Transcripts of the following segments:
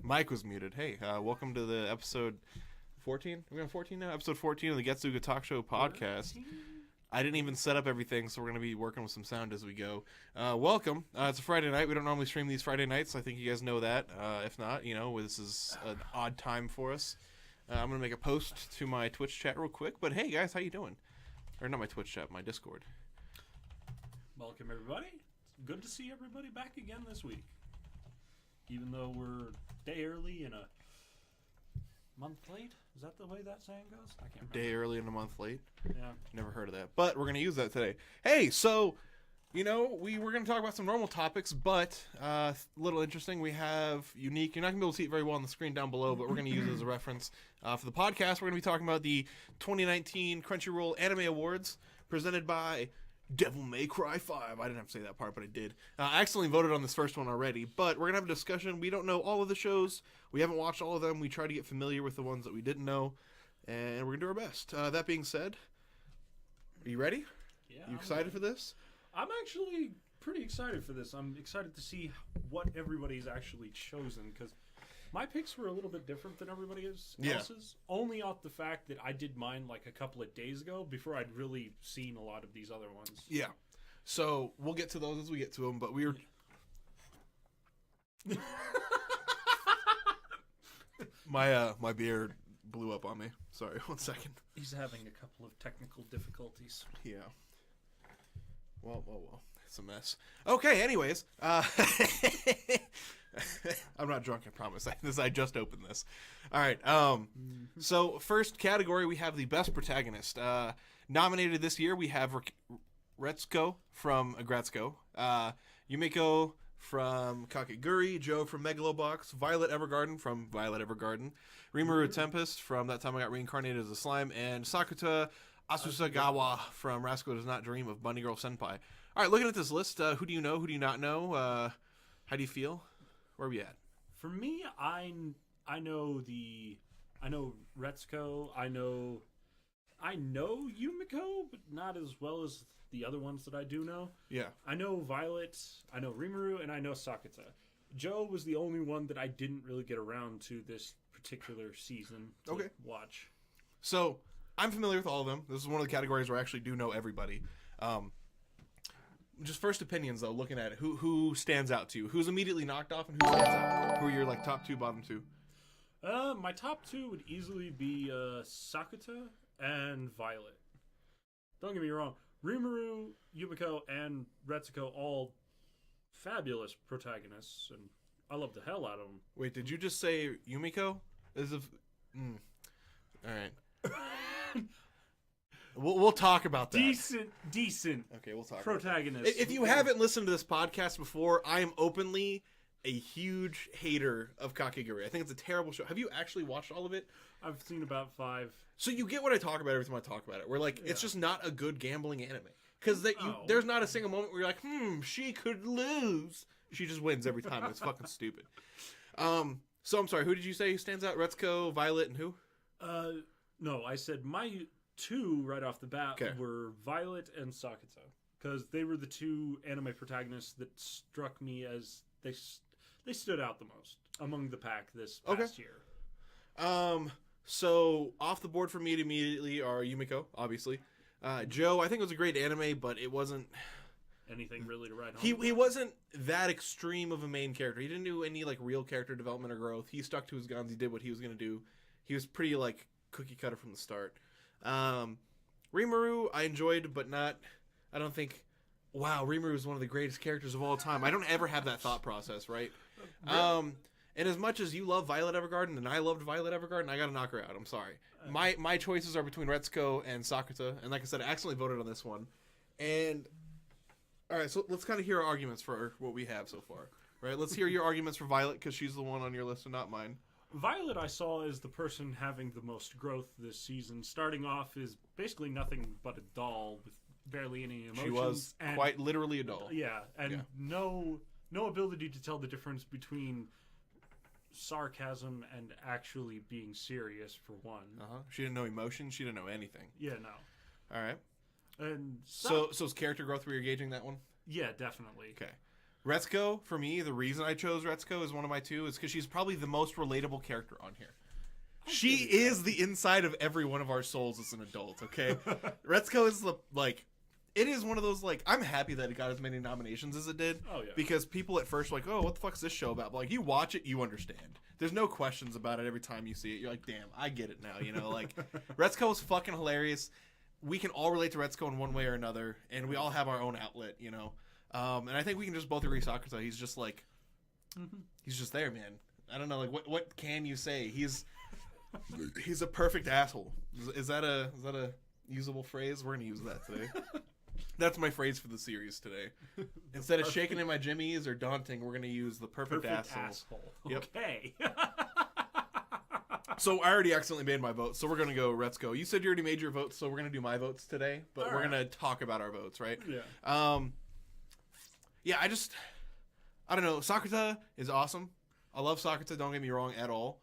Mike was muted. Hey, welcome to the episode 14. Are we on 14 now? Episode 14 of the Getsuga Talk Show podcast. 14? I didn't even set up everything, so we're going to be working with some sound as we go. Welcome. It's a Friday night. We don't normally stream these Friday nights. I think you guys know that. If not, this is an odd time for us. I'm going to make a post to my Twitch chat real quick. But hey, guys, how you doing? Or not my Twitch chat, my Discord. Welcome, everybody. It's good to see everybody back again this week. Even though we're a day early and a month late? Is that the way that saying goes? I can't remember. Day early and a month late? Yeah. Never heard of that. But we're going to use that today. Hey, so, we were going to talk about some normal topics, but a little interesting. We have unique. You're not going to be able to see it very well on the screen down below, but we're going to use it as a reference. For the podcast, we're going to be talking about the 2019 Crunchyroll Anime Awards presented by Devil May Cry 5. I didn't have to say that part, but I did. I accidentally voted on this first one already, but we're going to have a discussion. We don't know all of the shows. We haven't watched all of them. We try to get familiar with the ones that we didn't know, and we're going to do our best. That being said, are you ready? Yeah. You excited for this? I'm actually pretty excited for this. I'm excited to see what everybody's actually chosen, because my picks were a little bit different than everybody else's. Only off the fact that I did mine like a couple of days ago before I'd really seen a lot of these other ones. Yeah. So we'll get to those as we get to them, but we were... My beard blew up on me. Sorry, 1 second. He's having a couple of technical difficulties. Yeah. Well. It's a mess. Okay, anyways. I'm not drunk, I promise. I just opened this. All right. So, first category, we have the best protagonist. Nominated this year, we have Aggretsuko from Aggretsuko, Yumiko from Kakegurui, Joe from Megalobox, Violet Evergarden from Violet Evergarden, Rimuru Tempest from That Time I Got Reincarnated as a Slime, and Sakuta Asusagawa from Rascal Does Not Dream of Bunny Girl Senpai. All right, looking at this list, who do you know? Who do you not know? How do you feel? Where are we at? For me, I know Retsuko. I know Yumiko, but not as well as the other ones that I do know. Yeah. I know Violet, I know Rimuru, and I know Sakuta. Joe was the only one that I didn't really get around to this particular season to watch. So, I'm familiar with all of them. This is one of the categories where I actually do know everybody. Just first opinions, though, looking at it. Who stands out to you? Who's immediately knocked off and who stands out? Who are your top two, bottom two? My top two would easily be Sakuta and Violet. Don't get me wrong. Rimuru, Yumiko, and Retsuko, all fabulous protagonists, and I love the hell out of them. Wait, did you just say Yumiko? All right. We'll talk about that. Decent. Okay, we'll talk protagonist. About that. If you haven't listened to this podcast before, I am openly a huge hater of Kakegurui. I think it's a terrible show. Have you actually watched all of it? I've seen about 5. So you get what I talk about every time I talk about it. Where it's just not a good gambling anime. Because there's not a single moment where you're like, she could lose. She just wins every time. It's fucking stupid. So I'm sorry. Who did you say stands out? Retsuko, Violet, and who? No, I said my 2 right off the bat were Violet and Sakuta, because they were the 2 anime protagonists that struck me as they stood out the most among the pack this past year. So off the board for me immediately are Yumiko, obviously. Joe, I think it was a great anime, but it wasn't anything really to write home. He wasn't that extreme of a main character. He didn't do any real character development or growth. He stuck to his guns. He did what he was going to do. He was pretty cookie cutter from the start. Rimuru I enjoyed, but not. I don't think. Wow, Rimuru is one of the greatest characters of all time. I don't ever have that thought process, right? And as much as you love Violet Evergarden and I loved Violet Evergarden, I gotta knock her out. I'm sorry. My choices are between Retsuko and Sakuta, and like I said, I accidentally voted on this one. And all right, so let's kind of hear our arguments for what we have so far. Right? Let's hear your arguments for Violet because she's the one on your list and not mine. Violet I saw as the person having the most growth this season. Starting off is basically nothing but a doll with barely any emotions. She was quite literally a doll. Yeah, and no ability to tell the difference between sarcasm and actually being serious, for one. She didn't know emotion. She didn't know anything. Yeah, no. All right. And so is character growth where you're gauging that one? Yeah, definitely. Okay. Retsuko, for me, the reason I chose Retsuko as one of my two is because she's probably the most relatable character on here. She is the inside of every one of our souls as an adult, okay? Retsuko is it is one of those, I'm happy that it got as many nominations as it did. Oh, yeah. Because people at first were like, oh, what the fuck is this show about? But, you watch it, you understand. There's no questions about it every time you see it. You're like, damn, I get it now, Retsuko is fucking hilarious. We can all relate to Retsuko in one way or another, and we all have our own outlet, and I think we can just both agree Sakura, he's just he's just there, man. I don't know, what can you say? He's a perfect asshole. Is that a usable phrase? We're gonna use that today. That's my phrase for the series today. Instead of shaking in my jimmies or daunting, we're gonna use the perfect asshole. Yep. Okay. So I already accidentally made my vote, so we're gonna go Retsuko. You said you already made your vote, so we're gonna do my votes today, but we're gonna talk about our votes, right? Yeah. Yeah, I don't know. Sakura is awesome. I love Sakura, don't get me wrong at all,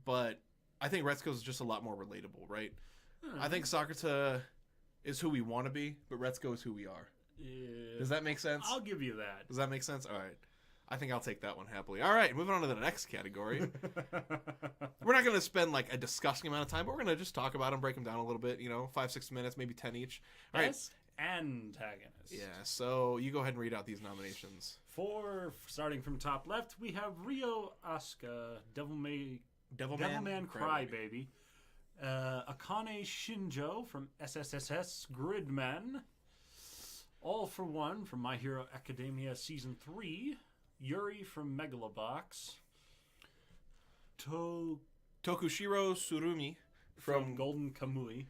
but I think Retsuko is just a lot more relatable, right? I think Sakura is who we want to be, but Retsuko is who we are. Yeah. Does that make sense? I'll give you that. Does that make sense? All right. I think I'll take that one happily. All right, moving on to the next category. We're not going to spend a disgusting amount of time, but we're going to just talk about them, break them down a little bit, 5-6 minutes, maybe 10 each. All right. Best antagonist. Yeah, so you go ahead and read out these nominations. Starting from top left, we have Ryo Asuka, Devilman Crybaby. Akane Shinjo from SSSS Gridman. All for One from My Hero Academia Season 3. Yuri from Megalobox. Tokushiro Tsurumi from Golden Kamui.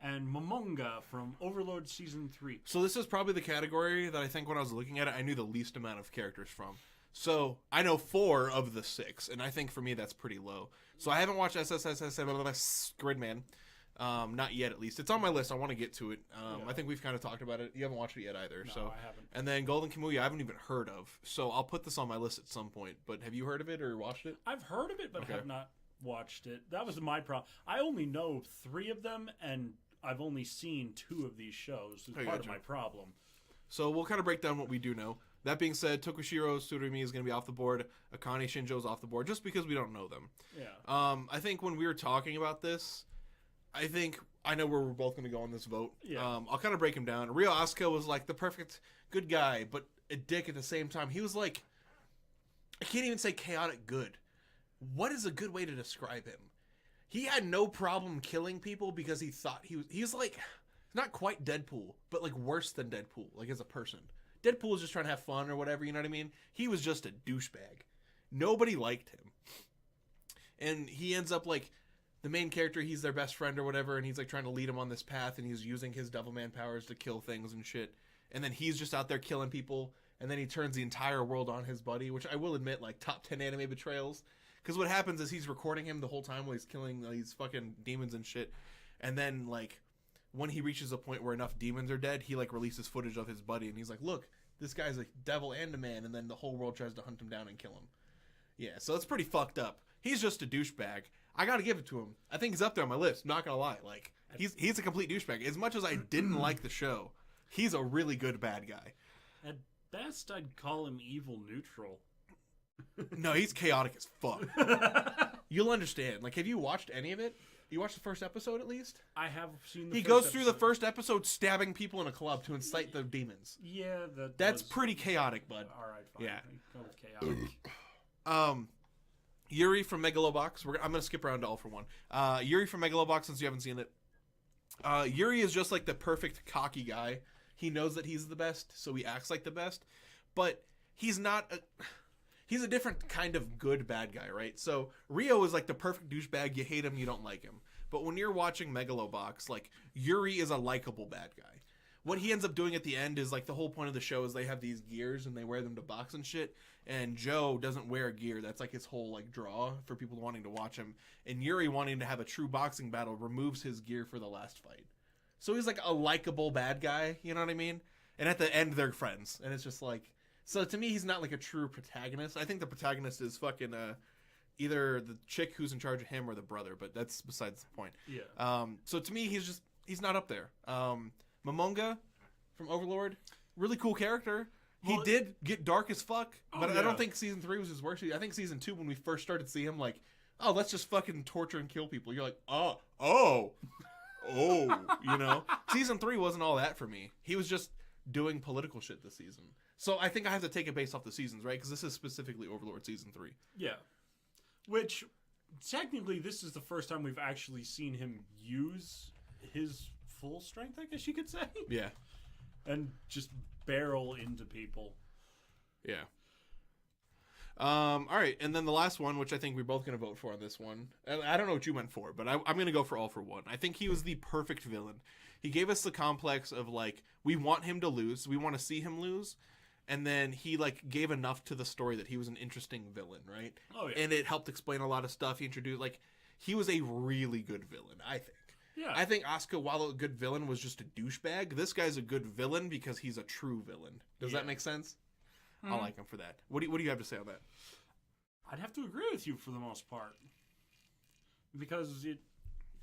And Momonga from Overlord Season 3. So this is probably the category that I think when I was looking at it, I knew the least amount of characters from. So I know 4 of the 6, and I think for me that's pretty low. So I haven't watched SSSS Gridman. Not yet, at least. It's on my list. I want to get to it. I think we've kind of talked about it. You haven't watched it yet either. No, so I haven't. And then Golden Kamuy, I haven't even heard of. So I'll put this on my list at some point. But have you heard of it or watched it? I've heard of it, but have not watched it. That was my problem. I only know 3 of them, and I've only seen 2 of these shows. It's part of my problem. So we'll kind of break down what we do know. That being said, Tokushiro Tsurumi is going to be off the board. Akane Shinjo is off the board just because we don't know them. Yeah. I think when we were talking about this, I know where we're both going to go on this vote. Yeah. I'll kind of break him down. Ryo Asuka was the perfect good guy, but a dick at the same time. He was I can't even say chaotic good. What is a good way to describe him? He had no problem killing people because he thought he's not quite Deadpool, but worse than Deadpool, as a person. Deadpool is just trying to have fun or whatever, you know what I mean? He was just a douchebag. Nobody liked him. And he ends up the main character, he's their best friend or whatever, and he's trying to lead him on this path, and he's using his Devilman powers to kill things and shit. And then he's just out there killing people, and then he turns the entire world on his buddy, which I will admit, top 10 anime betrayals. Because what happens is he's recording him the whole time while he's killing these fucking demons and shit. And then, when he reaches a point where enough demons are dead, he releases footage of his buddy, and he's like, look, this guy's a devil and a man, and then the whole world tries to hunt him down and kill him. Yeah, so it's pretty fucked up. He's just a douchebag. I gotta give it to him. I think he's up there on my list, not gonna lie. He's a complete douchebag. As much as I didn't like the show, he's a really good bad guy. At best, I'd call him evil neutral. No, he's chaotic as fuck. You'll understand. Have you watched any of it? You watched the first episode at least? I have seen the He first goes episode. through the first episode stabbing people in a club to incite the demons. Yeah, that's pretty chaotic, bud. Alright, fine. Yeah. Go with chaotic. Yuri from Megalobox. I'm going to skip around to All for One. Yuri from Megalobox, since you haven't seen it. Yuri is just the perfect cocky guy. He knows that he's the best, so he acts like the best. But he's not... He's a different kind of good bad guy, right? So Ryo is the perfect douchebag. You hate him, you don't like him. But when you're watching Megalobox, Yuri is a likable bad guy. What he ends up doing at the end is the whole point of the show is they have these gears and they wear them to box and shit. And Joe doesn't wear gear. That's his whole draw for people wanting to watch him. And Yuri, wanting to have a true boxing battle, removes his gear for the last fight. So he's a likable bad guy, you know what I mean? And at the end they're friends. And it's just so to me, he's not a true protagonist. I think the protagonist is fucking either the chick who's in charge of him or the brother, but that's besides the point. Yeah. So to me, he's not up there. Momonga from Overlord, really cool character. He did get dark as fuck, but yeah. I don't think season 3 was his worst. I think season 2, when we first started seeing him, like, oh, let's just fucking torture and kill people. You're like, oh, you know? Season 3 wasn't all that for me. He was just doing political shit this season. So I think I have to take it based off the seasons, right? Because this is specifically Overlord season 3. Yeah. Which, technically, this is the first time we've actually seen him use his full strength, I guess you could say. Yeah. And just barrel into people. Yeah. All right, and then the last one, which I think we're both going to vote for on this one. I don't know what you went for, but I'm going to go for All for One. I think he was the perfect villain. He gave us the complex of, like, we want him to lose. We want to see him lose. And then he, like, gave enough to the story that he was an interesting villain, right? Oh, yeah. And it helped explain a lot of stuff. He introduced, like, he was a really good villain, I think. Yeah. I think Asuka, while a good villain, was just a douchebag. This guy's a good villain because he's a true villain. Does that make sense? I like him for that. What do you have to say on that? I'd have to agree with you for the most part. Because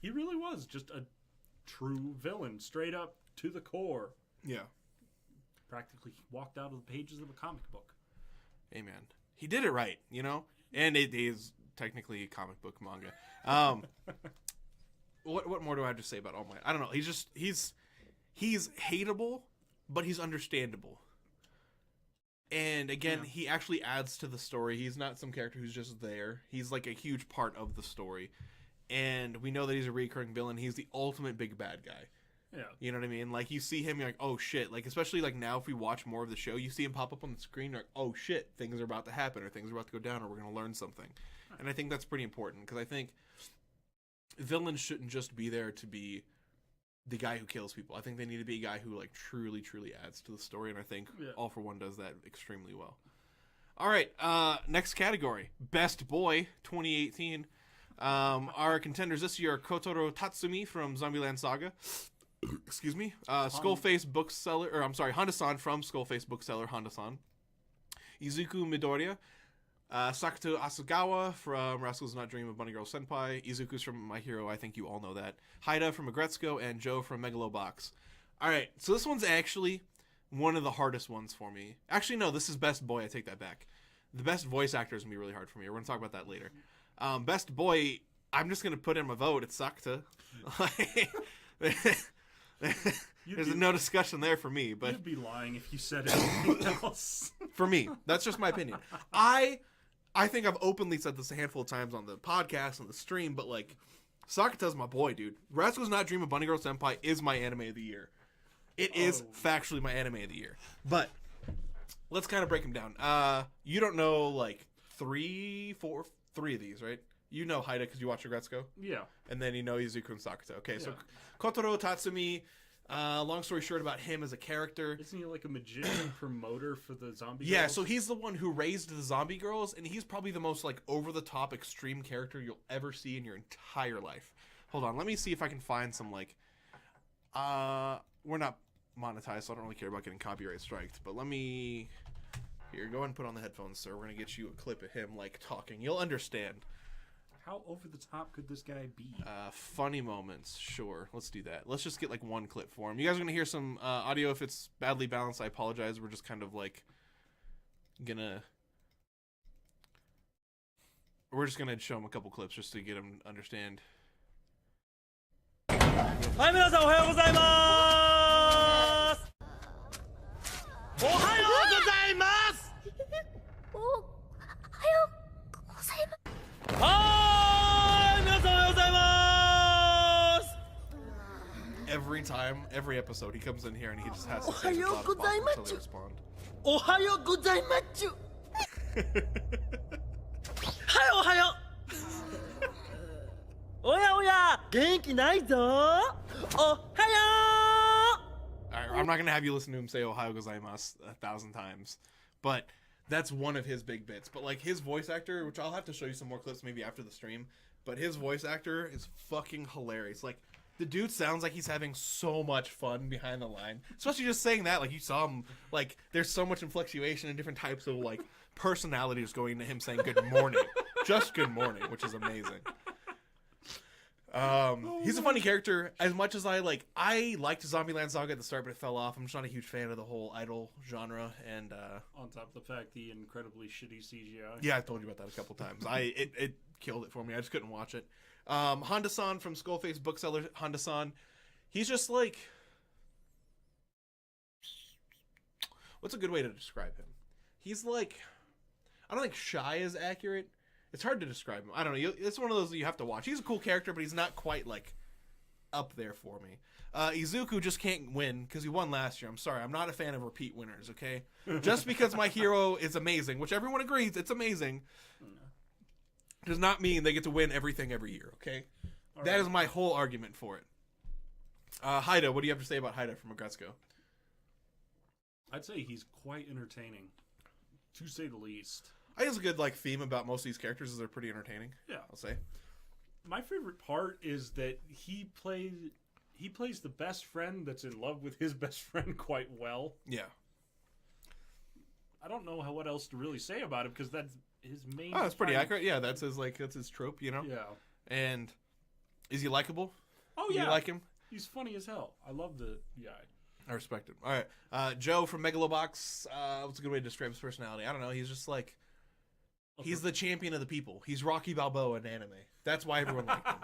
he really was just a true villain, straight up to the core. Yeah. Practically walked out of the pages of a comic book. Amen. He did it right, you know? And it is technically a comic book manga. What more do I have to say about All Might? I don't know. He's hateable, but he's understandable. And again, he actually adds to the story. He's not some character who's just there. He's like a huge part of the story. And we know that he's a recurring villain. He's the ultimate big bad guy. Yeah. You know what I mean? Like, you see him, you're like, oh shit. Like, especially like now, if we watch more of the show, you see him pop up on the screen, you're like, oh shit, things are about to happen, or things are about to go down, or we're going to learn something. And I think that's pretty important, because I think villains shouldn't just be there to be the guy who kills people. I think they need to be a guy who, like, truly adds to the story, and I think All for One does that extremely well. All right, next category, Best Boy 2018. Our contenders this year are Kotaro Tatsumi from Zombieland Saga. Excuse me. Skullface bookseller, or I'm sorry, Honda-san from Skullface bookseller Honda-san. Izuku Midoriya. Sakato Asagawa from Rascals Not Dream of Bunny Girl Senpai. Izuku's from My Hero, I think you all know that. Haida from aggretsuko, and Joe from Megalobox. Alright, so this one's actually one of the hardest ones for me. Actually, no, this is Best Boy, I take that back. The best voice actor is going to be really hard for me. We're going to talk about that later. Best Boy, I'm just going to put in my vote. It's Sakata. There's no discussion there for me. But you'd be lying if you said anything else. For me, that's just my opinion. I think I've openly said this a handful of times on the podcast, on the stream, but, like, Sakata's my boy, dude. Rascals Not Dream of Bunny Girl Senpai is my anime of the year. It is factually my anime of the year. But let's kind of break him down. You don't know, like, three of these, right? You know Haida because you watch aggretsuko? Yeah. And then you know Izuku and Sakata. Okay, so Kotaro Tatsumi, long story short about him as a character. Isn't he like a magician promoter for the zombie girls? Yeah, so he's the one who raised the zombie girls, and he's probably the most, like, over-the-top extreme character you'll ever see in your entire life. Hold on, let me see if I can find some, like... we're not monetized, so I don't really care about getting copyright striked, but let me... Here, go ahead and put on the headphones, sir. We're going to get you a clip of him, like, talking. You'll understand. How over the top could this guy be? Funny moments, sure. Let's do that. Let's just get, like, one clip for him. You guys are going to hear some audio. If it's badly balanced, I apologize. We're just kind of, like, we're just going to show him a couple clips just to get him to understand. Hi, 皆さんおはようございます。おはようございます。おはようございます。はい、皆さんおはようございます。Every time, every episode, he comes in here and he just has to say the loudest possible until they respond. おはようございます。はい、おはよう。おやおや、元気ないぞ。おはよう。 Alright, I'm not going to have you listen to him say Ohio gozaimasu 1,000 times, but that's one of his big bits. But, like, his voice actor, which I'll have to show you some more clips maybe after the stream, but his voice actor is fucking hilarious. Like, the dude sounds like he's having so much fun behind the line. Especially just saying that, like, you saw him, like, there's so much inflectuation and different types of, like, personalities going into him saying good morning. Just good morning, which is amazing. He's a funny character. As much as I liked Zombieland Saga at the start, but it fell off. I'm just not a huge fan of the whole idol genre. And on top of the fact, the incredibly shitty CGI. yeah, I told you about that a couple times. It killed it for me. I just couldn't watch it. Honda-san from Skullface Bookseller. Honda-san, he's just like, what's a good way to describe him? He's like, I don't think shy is accurate. It's hard to describe him. I don't know. It's one of those that you have to watch. He's a cool character, but he's not quite like up there for me. Izuku just can't win because he won last year. I'm sorry. I'm not a fan of repeat winners, okay? Just because my hero is amazing, which everyone agrees it's amazing, does not mean they get to win everything every year, okay? That is my whole argument for it. Haida, what do you have to say about Haida from aggretsuko? I'd say he's quite entertaining, to say the least. I think it's a good like theme about most of these characters is they're pretty entertaining. Yeah, I'll say. My favorite part is that he plays the best friend that's in love with his best friend quite well. Yeah. I don't know what else to really say about him because that's his main. Oh, that's pretty accurate. Yeah, that's his trope, you know. Yeah. And is he likable? Oh Do yeah. you like him? He's funny as hell. I love the guy. I respect him. All right. Joe from Megalobox. What's a good way to describe his personality? I don't know. He's just like, he's the champion of the people. He's Rocky Balboa in anime. That's why everyone liked him.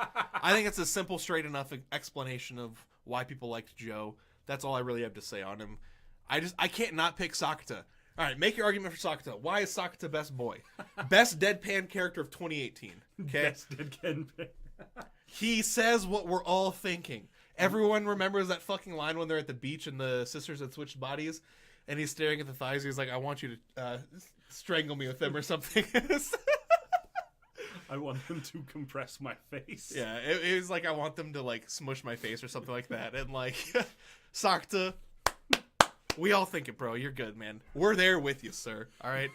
I think it's a simple, straight enough explanation of why people liked Joe. That's all I really have to say on him. I can't not pick Sakata. All right, make your argument for Sakata. Why is Sakata best boy? Best deadpan character of 2018. Okay? Best deadpan. He says what we're all thinking. Everyone remembers that fucking line when they're at the beach and the sisters had switched bodies, and he's staring at the thighs. He's like, "I want you to strangle me with them or something." I want them to compress my face. Yeah, it was like, I want them to like smush my face or something like that. And like, Sakata, we all think it, bro. You're good, man. We're there with you, sir. All right.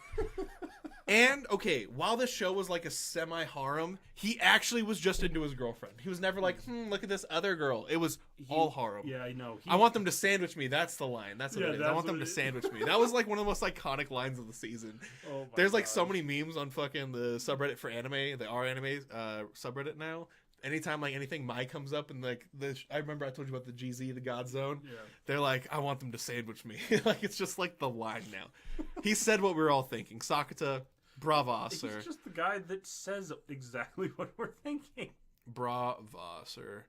And, okay, while this show was like a semi-harem, he actually was just into his girlfriend. He was never like, look at this other girl. It was all harem. Yeah, I know. I want them to sandwich me. That's the line. That's what Yeah, it is. I that's want them what to it- sandwich me. That was like one of the most iconic lines of the season. Oh my There's like gosh. so many memes on fucking the subreddit for anime, the R-anime subreddit now. Anytime like anything Mai comes up and like I remember I told you about the GZ, the God Zone. Yeah. They're like, I want them to sandwich me. Like it's just like the line now. He said what we were all thinking. Sakata, brava, sir. He's just the guy that says exactly what we're thinking. Brava, sir.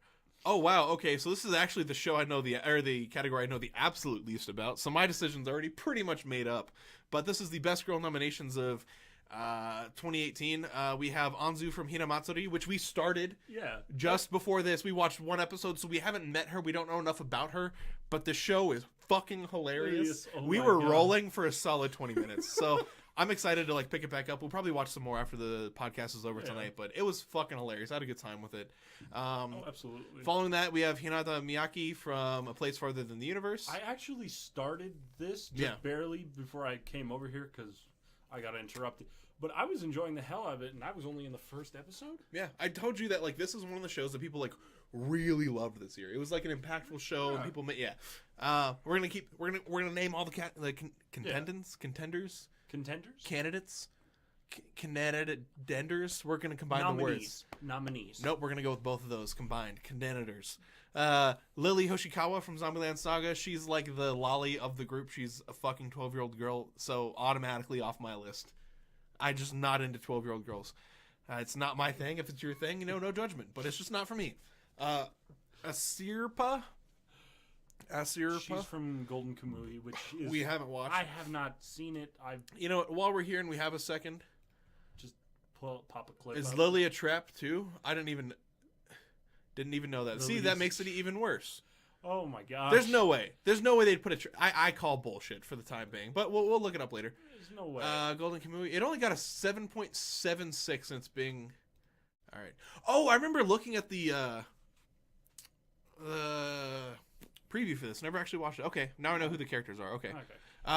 Oh wow, okay, so this is actually the show I know the category I know the absolute least about. So my decision's already pretty much made up. But this is the best girl nominations of 2018. We have Anzu from Hinamatsuri, which we started just before this. We watched one episode, so we haven't met her. We don't know enough about her, but the show is fucking hilarious. Oh We my were God. rolling for a solid 20 minutes. So I'm excited to like pick it back up. We'll probably watch some more after the podcast is over tonight, but it was fucking hilarious. I had a good time with it. Oh, absolutely. Following that, we have Hinata Miyaki from A Place Farther Than the Universe. I actually started this just barely before I came over here because I got interrupted. But I was enjoying the hell out of it, and I was only in the first episode. Yeah, I told you that like this is one of the shows that people like really loved this year. It was like an impactful show. And people made we're gonna name all the contenders, candidates, contenders. We're gonna combine the words. Nominees. Nope, we're gonna go with both of those combined. Contenders. Lily Hoshikawa from Zombieland Saga. She's like the lolly of the group. She's a fucking 12-year-old girl, so automatically off my list. I'm just not into 12-year-old girls. It's not my thing. If it's your thing, no judgment. But it's just not for me. Asirpa. She's from Golden Kamuy, which is... We haven't watched. I have not seen it. I've You know what? While we're here and we have a second, just pop a clip is up. Lily a trap too? I didn't even know that. See, that Lily's- makes it even worse. Oh my gosh. There's no way. There's no way they'd put a I call bullshit for the time being, but we'll look it up later. There's no way. Golden Kamuy. It only got a 7.76 and it's being... All right. Oh, I remember looking at the preview for this. Never actually watched it. Okay, now I know who the characters are. Okay.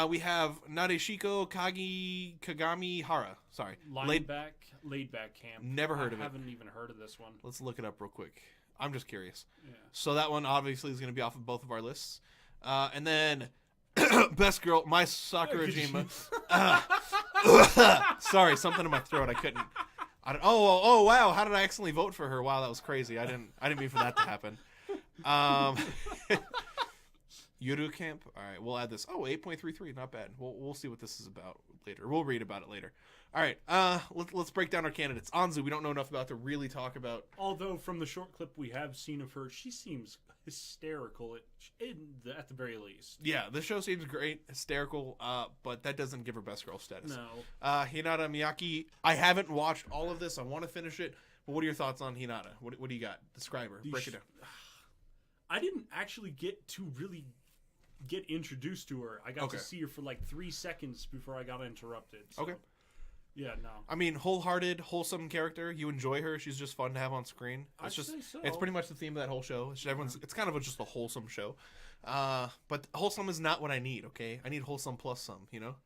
We have Nadeshiko Kagami Hara. Sorry. Laid back camp. Never heard of it. I haven't even heard of this one. Let's look it up real quick. I'm just curious. Yeah. So that one obviously is going to be off of both of our lists. And then best girl, my Sakurajima. Sorry, something in my throat. Oh wow! How did I accidentally vote for her? Wow, that was crazy. I didn't mean for that to happen. Yuru Camp. All right, we'll add this. Oh, 8.33, not bad. We'll see what this is about later. We'll read about it later. All right, let's break down our candidates. Anzu, we don't know enough about to really talk about. Although from the short clip we have seen of her, she seems hysterical at the very least. Yeah, the show seems great, hysterical, but that doesn't give her best girl status. No. Hinata Miyaki. I haven't watched all of this. I want to finish it. But what are your thoughts on Hinata? What do you got? Describe her. Break it down. I didn't actually get to really get introduced to her. I got to see her for like 3 seconds before I got interrupted. So, okay. Yeah, no. I mean, wholehearted, wholesome character. You enjoy her. She's just fun to have on screen. It's It's pretty much the theme of that whole show. It's kind of just a wholesome show. But wholesome is not what I need, okay? I need wholesome plus some, you know?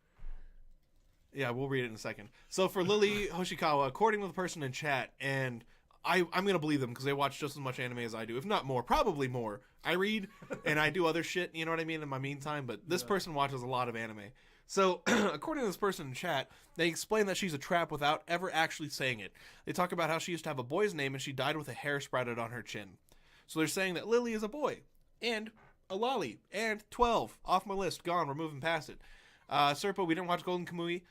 Yeah, we'll read it in a second. So for Lily Hoshikawa, according to the person in chat, and I'm going to believe them because they watch just as much anime as I do, if not more, probably more. I read and I do other shit, you know what I mean, in my meantime, but this person watches a lot of anime. So, according to this person in chat, they explain that she's a trap without ever actually saying it. They talk about how she used to have a boy's name and she died with a hair sprouted on her chin. So they're saying that Lily is a boy, and a lolly, and 12. Off my list, gone, we're moving past it. Serpo, we didn't watch Golden Kamui.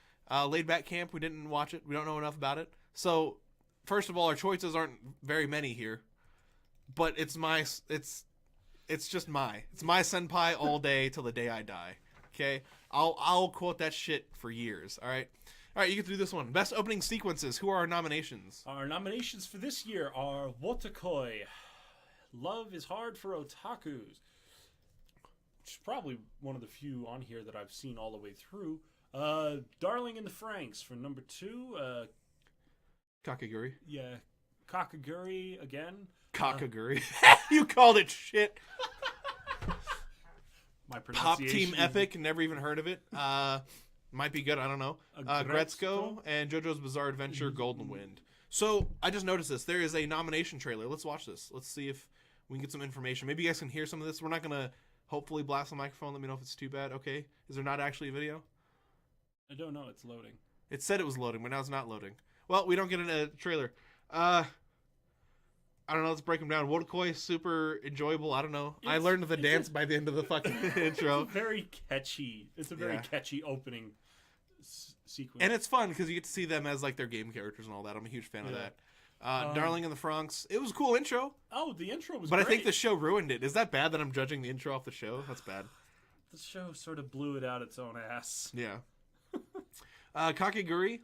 Laid Back Camp, we didn't watch it. We don't know enough about it. So, first of all, our choices aren't very many here. But it's my senpai all day till the day I die. Okay? I'll quote that shit for years, alright? Alright, you get to do this one. Best opening sequences. Who are our nominations? Our nominations for this year are Wotakoi, Love is Hard for Otakus, which is probably one of the few on here that I've seen all the way through. Darling in the Franxx for number 2. Kakaguri. Yeah, Kakaguri again. Kakaguri. You called it shit. My Pop pronunciation. Team Epic, never even heard of it. Might be good, I don't know. Aggretsuko and JoJo's Bizarre Adventure Golden Wind. So, I just noticed this. There is a nomination trailer. Let's watch this. Let's see if we can get some information. Maybe you guys can hear some of this. We're not going to hopefully blast the microphone. Let me know if it's too bad. Okay. Is there not actually a video? I don't know. It's loading. It said it was loading, but now it's not loading. Well, we don't get a trailer. I don't know. Let's break them down. Wotakoi, super enjoyable. I don't know. I learned the dance by the end of the fucking intro. It's very catchy. It's a very catchy opening sequence. And it's fun because you get to see them as like their game characters and all that. I'm a huge fan of that. Darling in the Franxx. It was a cool intro. Oh, the intro was But great. I think the show ruined it. Is that bad that I'm judging the intro off the show? That's bad. The show sort of blew it out its own ass. Yeah. Kakeguri.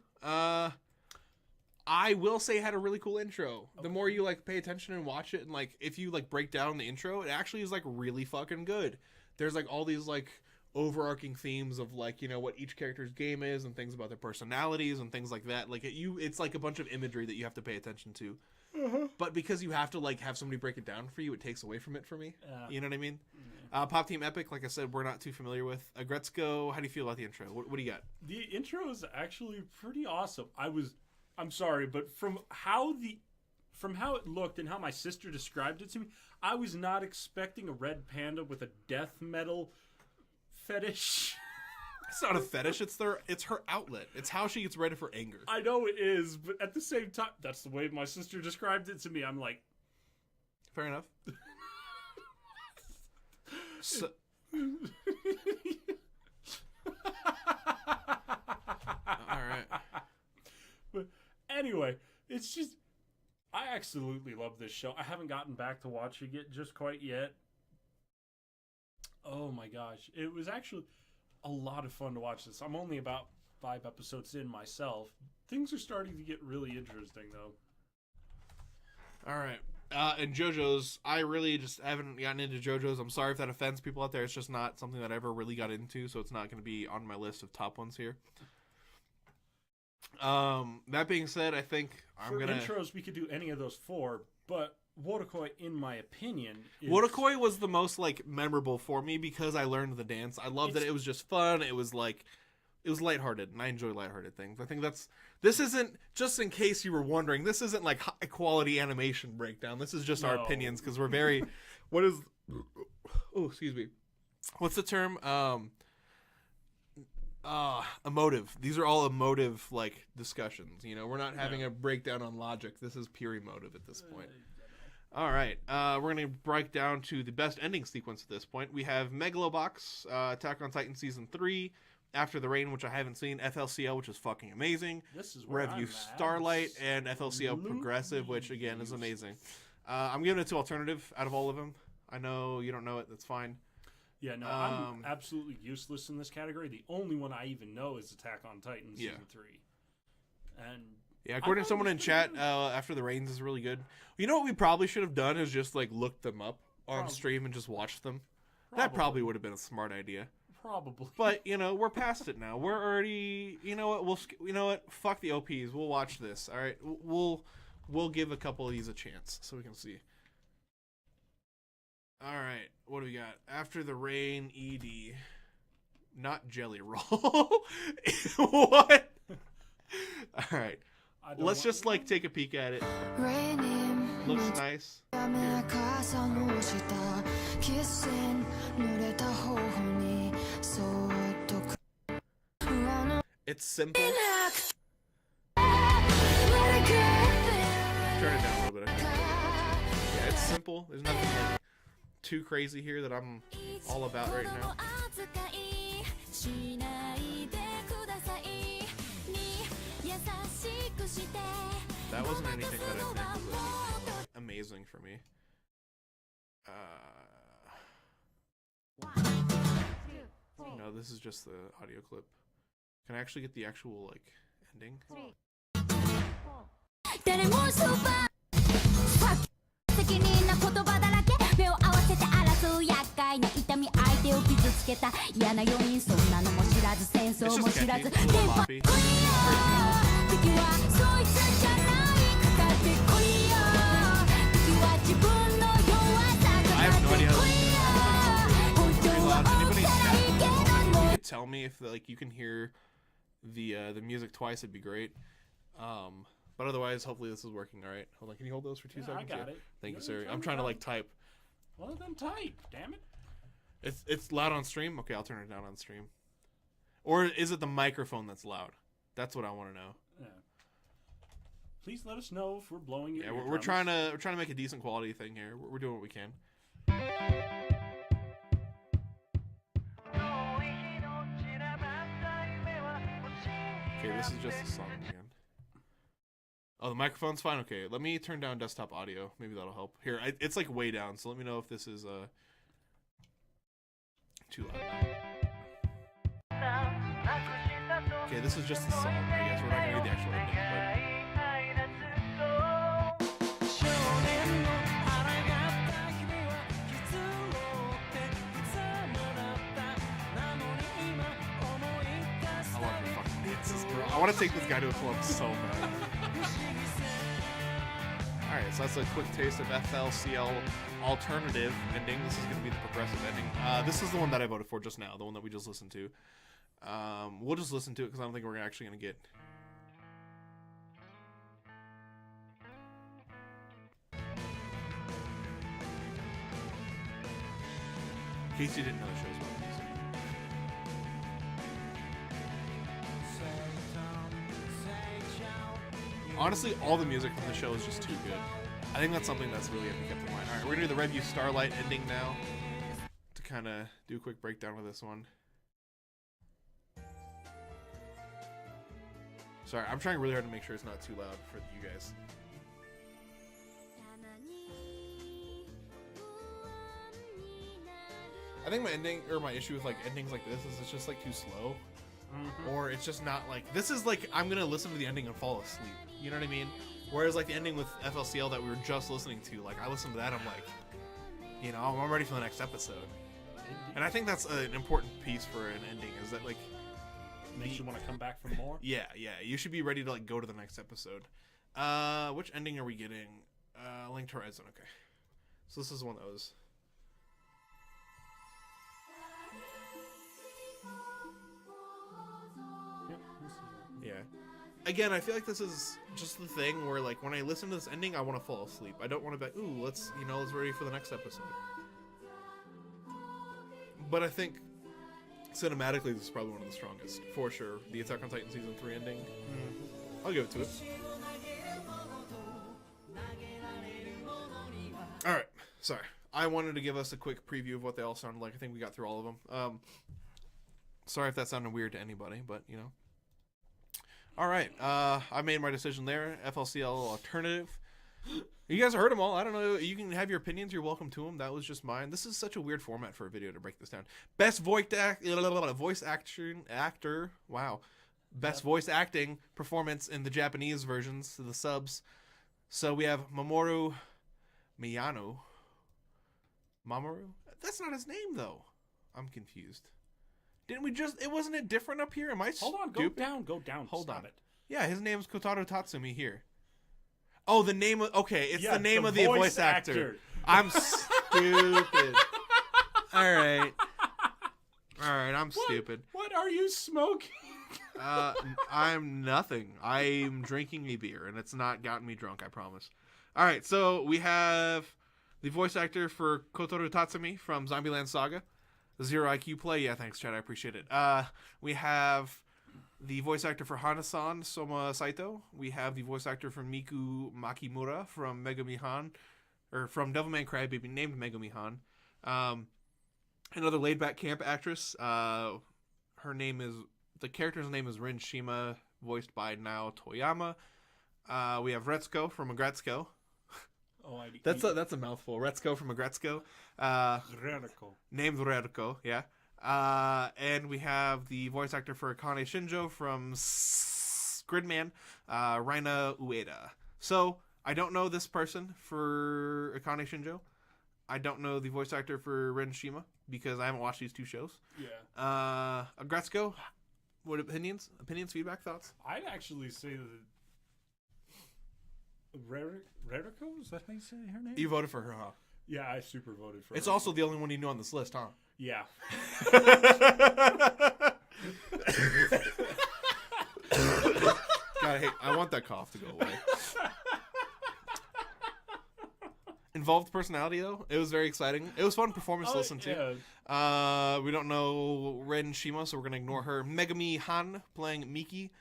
I will say had a really cool intro. Okay. The more you like pay attention and watch it, and like if you like break down the intro, it actually is like really fucking good. There's like all these like overarching themes of like, you know, what each character's game is and things about their personalities and things like that. Like it's like a bunch of imagery that you have to pay attention to. But because you have to like have somebody break it down for you, it takes away from it for me. You know what I mean? Pop Team Epic, like I said, we're not too familiar with. Aggretsuko, how do you feel about the intro? What do you got? The intro is actually pretty awesome. I'm sorry, but from how it looked and how my sister described it to me, I was not expecting a red panda with a death metal fetish. It's not a fetish. It's her outlet. It's how she gets ready for anger. I know it is, but at the same time, that's the way my sister described it to me. I'm like, fair enough. So... All right. But anyway, it's just, I absolutely love this show. I haven't gotten back to watching it just quite yet. Oh my gosh. It was actually a lot of fun to watch this. I'm only about 5 episodes in myself. Things are starting to get really interesting, though. All right. And JoJo's, I really just haven't gotten into JoJo's. I'm sorry if that offends people out there. It's just not something that I ever really got into, so it's not going to be on my list of top ones here. That being said, I think For intros, we could do any of those 4, but Wotakoi, in my opinion, Wotakoi was the most like memorable for me because I learned the dance. I loved that it was just fun. It was like, it was lighthearted, and I enjoy lighthearted things. I think this isn't, just in case you were wondering, this isn't like high quality animation breakdown. This is just our opinions because we're very, excuse me. What's the term? Emotive. These are all emotive like discussions. You know, we're not having a breakdown on logic. This is pure emotive at this point. All right, we're gonna break down to the best ending sequence at this point. We have Megalobox, Attack on Titan season 3, After the Rain, which I haven't seen, FLCL, which is fucking amazing. This is where Review I'm at. Starlight and FLCL Progressive, which again is amazing. I'm giving it to alternative out of all of them. I know you don't know it. That's fine. Yeah, no, I'm absolutely useless in this category. The only one I even know is Attack on Titan season 3, and. Yeah, according to someone in chat, After the Rains is really good. You know what we probably should have done is just like looked them up on stream and just watched them. That probably would have been a smart idea. Probably. But you know, we're past it now. We're already. You know what? You know what? Fuck the OPs. We'll watch this. All right. We'll give a couple of these a chance so we can see. All right. What do we got? After the Rain, ED. Not Jelly Roll. What? All right. Let's just like take a peek at it. Looks nice. It's simple. Turn it down a little bit. Yeah, it's simple. There's nothing like too crazy here that I'm all about right now. That wasn't anything that I think was amazing for me. No, this is just the audio clip. Can I actually get the actual like ending? It's just catchy. It's a little poppy. I have no idea how this is pretty loud. Anybody in chat, you could tell me if like you can hear the music twice, it'd be great. But otherwise, hopefully this is working all right. Hold on, can you hold those for 2 seconds? I got it. Thank you, sir. I'm trying to like type. Well, then type. Damn it. It's loud on stream. Okay, I'll turn it down on stream. Or is it the microphone that's loud? That's what I want to know. Yeah. Please let us know if we're blowing your we're trying to make a decent quality thing here. We're doing what we can. Okay, this is just a song again. Oh, the microphone's fine. Okay, let me turn down desktop audio. Maybe that'll help. Here, it's like way down. So let me know if this is too loud. Okay, this is just a song. I guess we're not gonna read the actual ending, I love the fucking dances, bro. I want to take this guy to a club so bad. Alright, so that's a quick taste of FLCL alternative ending. This is going to be the progressive ending. This is the one that I voted for just now, the one that we just listened to. We'll just listen to it because I don't think we're actually going to get... In case you didn't know, the show's about music. Honestly, all the music from the show is just too good. I think that's something that's really going to be kept in mind. Alright, we're going to do the Review Starlight ending now. To kind of do a quick breakdown of this one. Sorry, I'm trying really hard to make sure it's not too loud for you guys. I think my issue with like endings like this is it's just like too slow. Or it's just not like, this is like, I'm gonna listen to the ending and fall asleep. You know what I mean? Whereas like the ending with FLCL that we were just listening to, like I listened to that, I'm like, you know, I'm ready for the next episode. And I think that's an important piece for an ending, is that like, makes you want to come back for more. Yeah, you should be ready to like go to the next episode. Which ending are we getting? Link to Horizon. Okay, so this is one that was. Yeah. Again, I feel like this is just the thing where like when I listen to this ending, I want to fall asleep. I don't want to be, ooh, let's ready for the next episode. But I think Cinematically, this is probably one of the strongest, for sure. The Attack on Titan Season 3 ending. I'll give it to it. Alright, sorry. I wanted to give us a quick preview of what they all sounded like. I think we got through all of them. Sorry if that sounded weird to anybody, but, you know. Alright, I made my decision there. FLCL alternative. You guys heard them all. I don't know. You can have your opinions. You're welcome to them. That was just mine. This is such a weird format for a video to break this down. Best voice actor. Wow. Best voice acting performance in the Japanese versions, the subs. So we have Mamoru Miyano. Mamoru? That's not his name, though. I'm confused. Didn't we just... It wasn't it different up here? Am I stupid? Hold on. Go down. Hold Stop on. it. Yeah, his name's Kotaro Tatsumi here. Oh, the name of... Okay, it's Yeah, the name of the voice actor. I'm stupid. All right, I'm stupid. What are you smoking? I'm nothing. I'm drinking a beer, and it's not gotten me drunk, I promise. All right, so we have the voice actor for Kotaro Tatsumi from Zombieland Saga. Zero IQ play. Yeah, thanks, Chad. I appreciate it. We have... the voice actor for Hana-san, Soma Saito. We have the voice actor for Miku Makimura from Megami Han, or from Devilman Crybaby, named Megami Han. Another laid-back camp actress. The character's name is Rin Shima, voiced by Nao Toyama. We have Retsuko from Aggretsuko. Oh, That's a mouthful. Retsuko from Aggretsuko. Named Retsuko, yeah. And we have the voice actor for Akane Shinjo from Gridman, Raina Ueda. So, I don't know this person for Akane Shinjo. I don't know the voice actor for Ren Shima, because I haven't watched these two shows. Yeah. Aggretsuko, what opinions, feedback, thoughts? I'd actually say that... Reriko? Is that how you say her name? You voted for her, huh? Yeah, I super voted for her. It's also the only one you know on this list, huh? Yeah. God, I want that cough to go away. Involved personality, though. It was very exciting. It was fun performance to listen to. Yeah. We don't know Ren Shima, so we're going to ignore her. Megami Han playing Miki.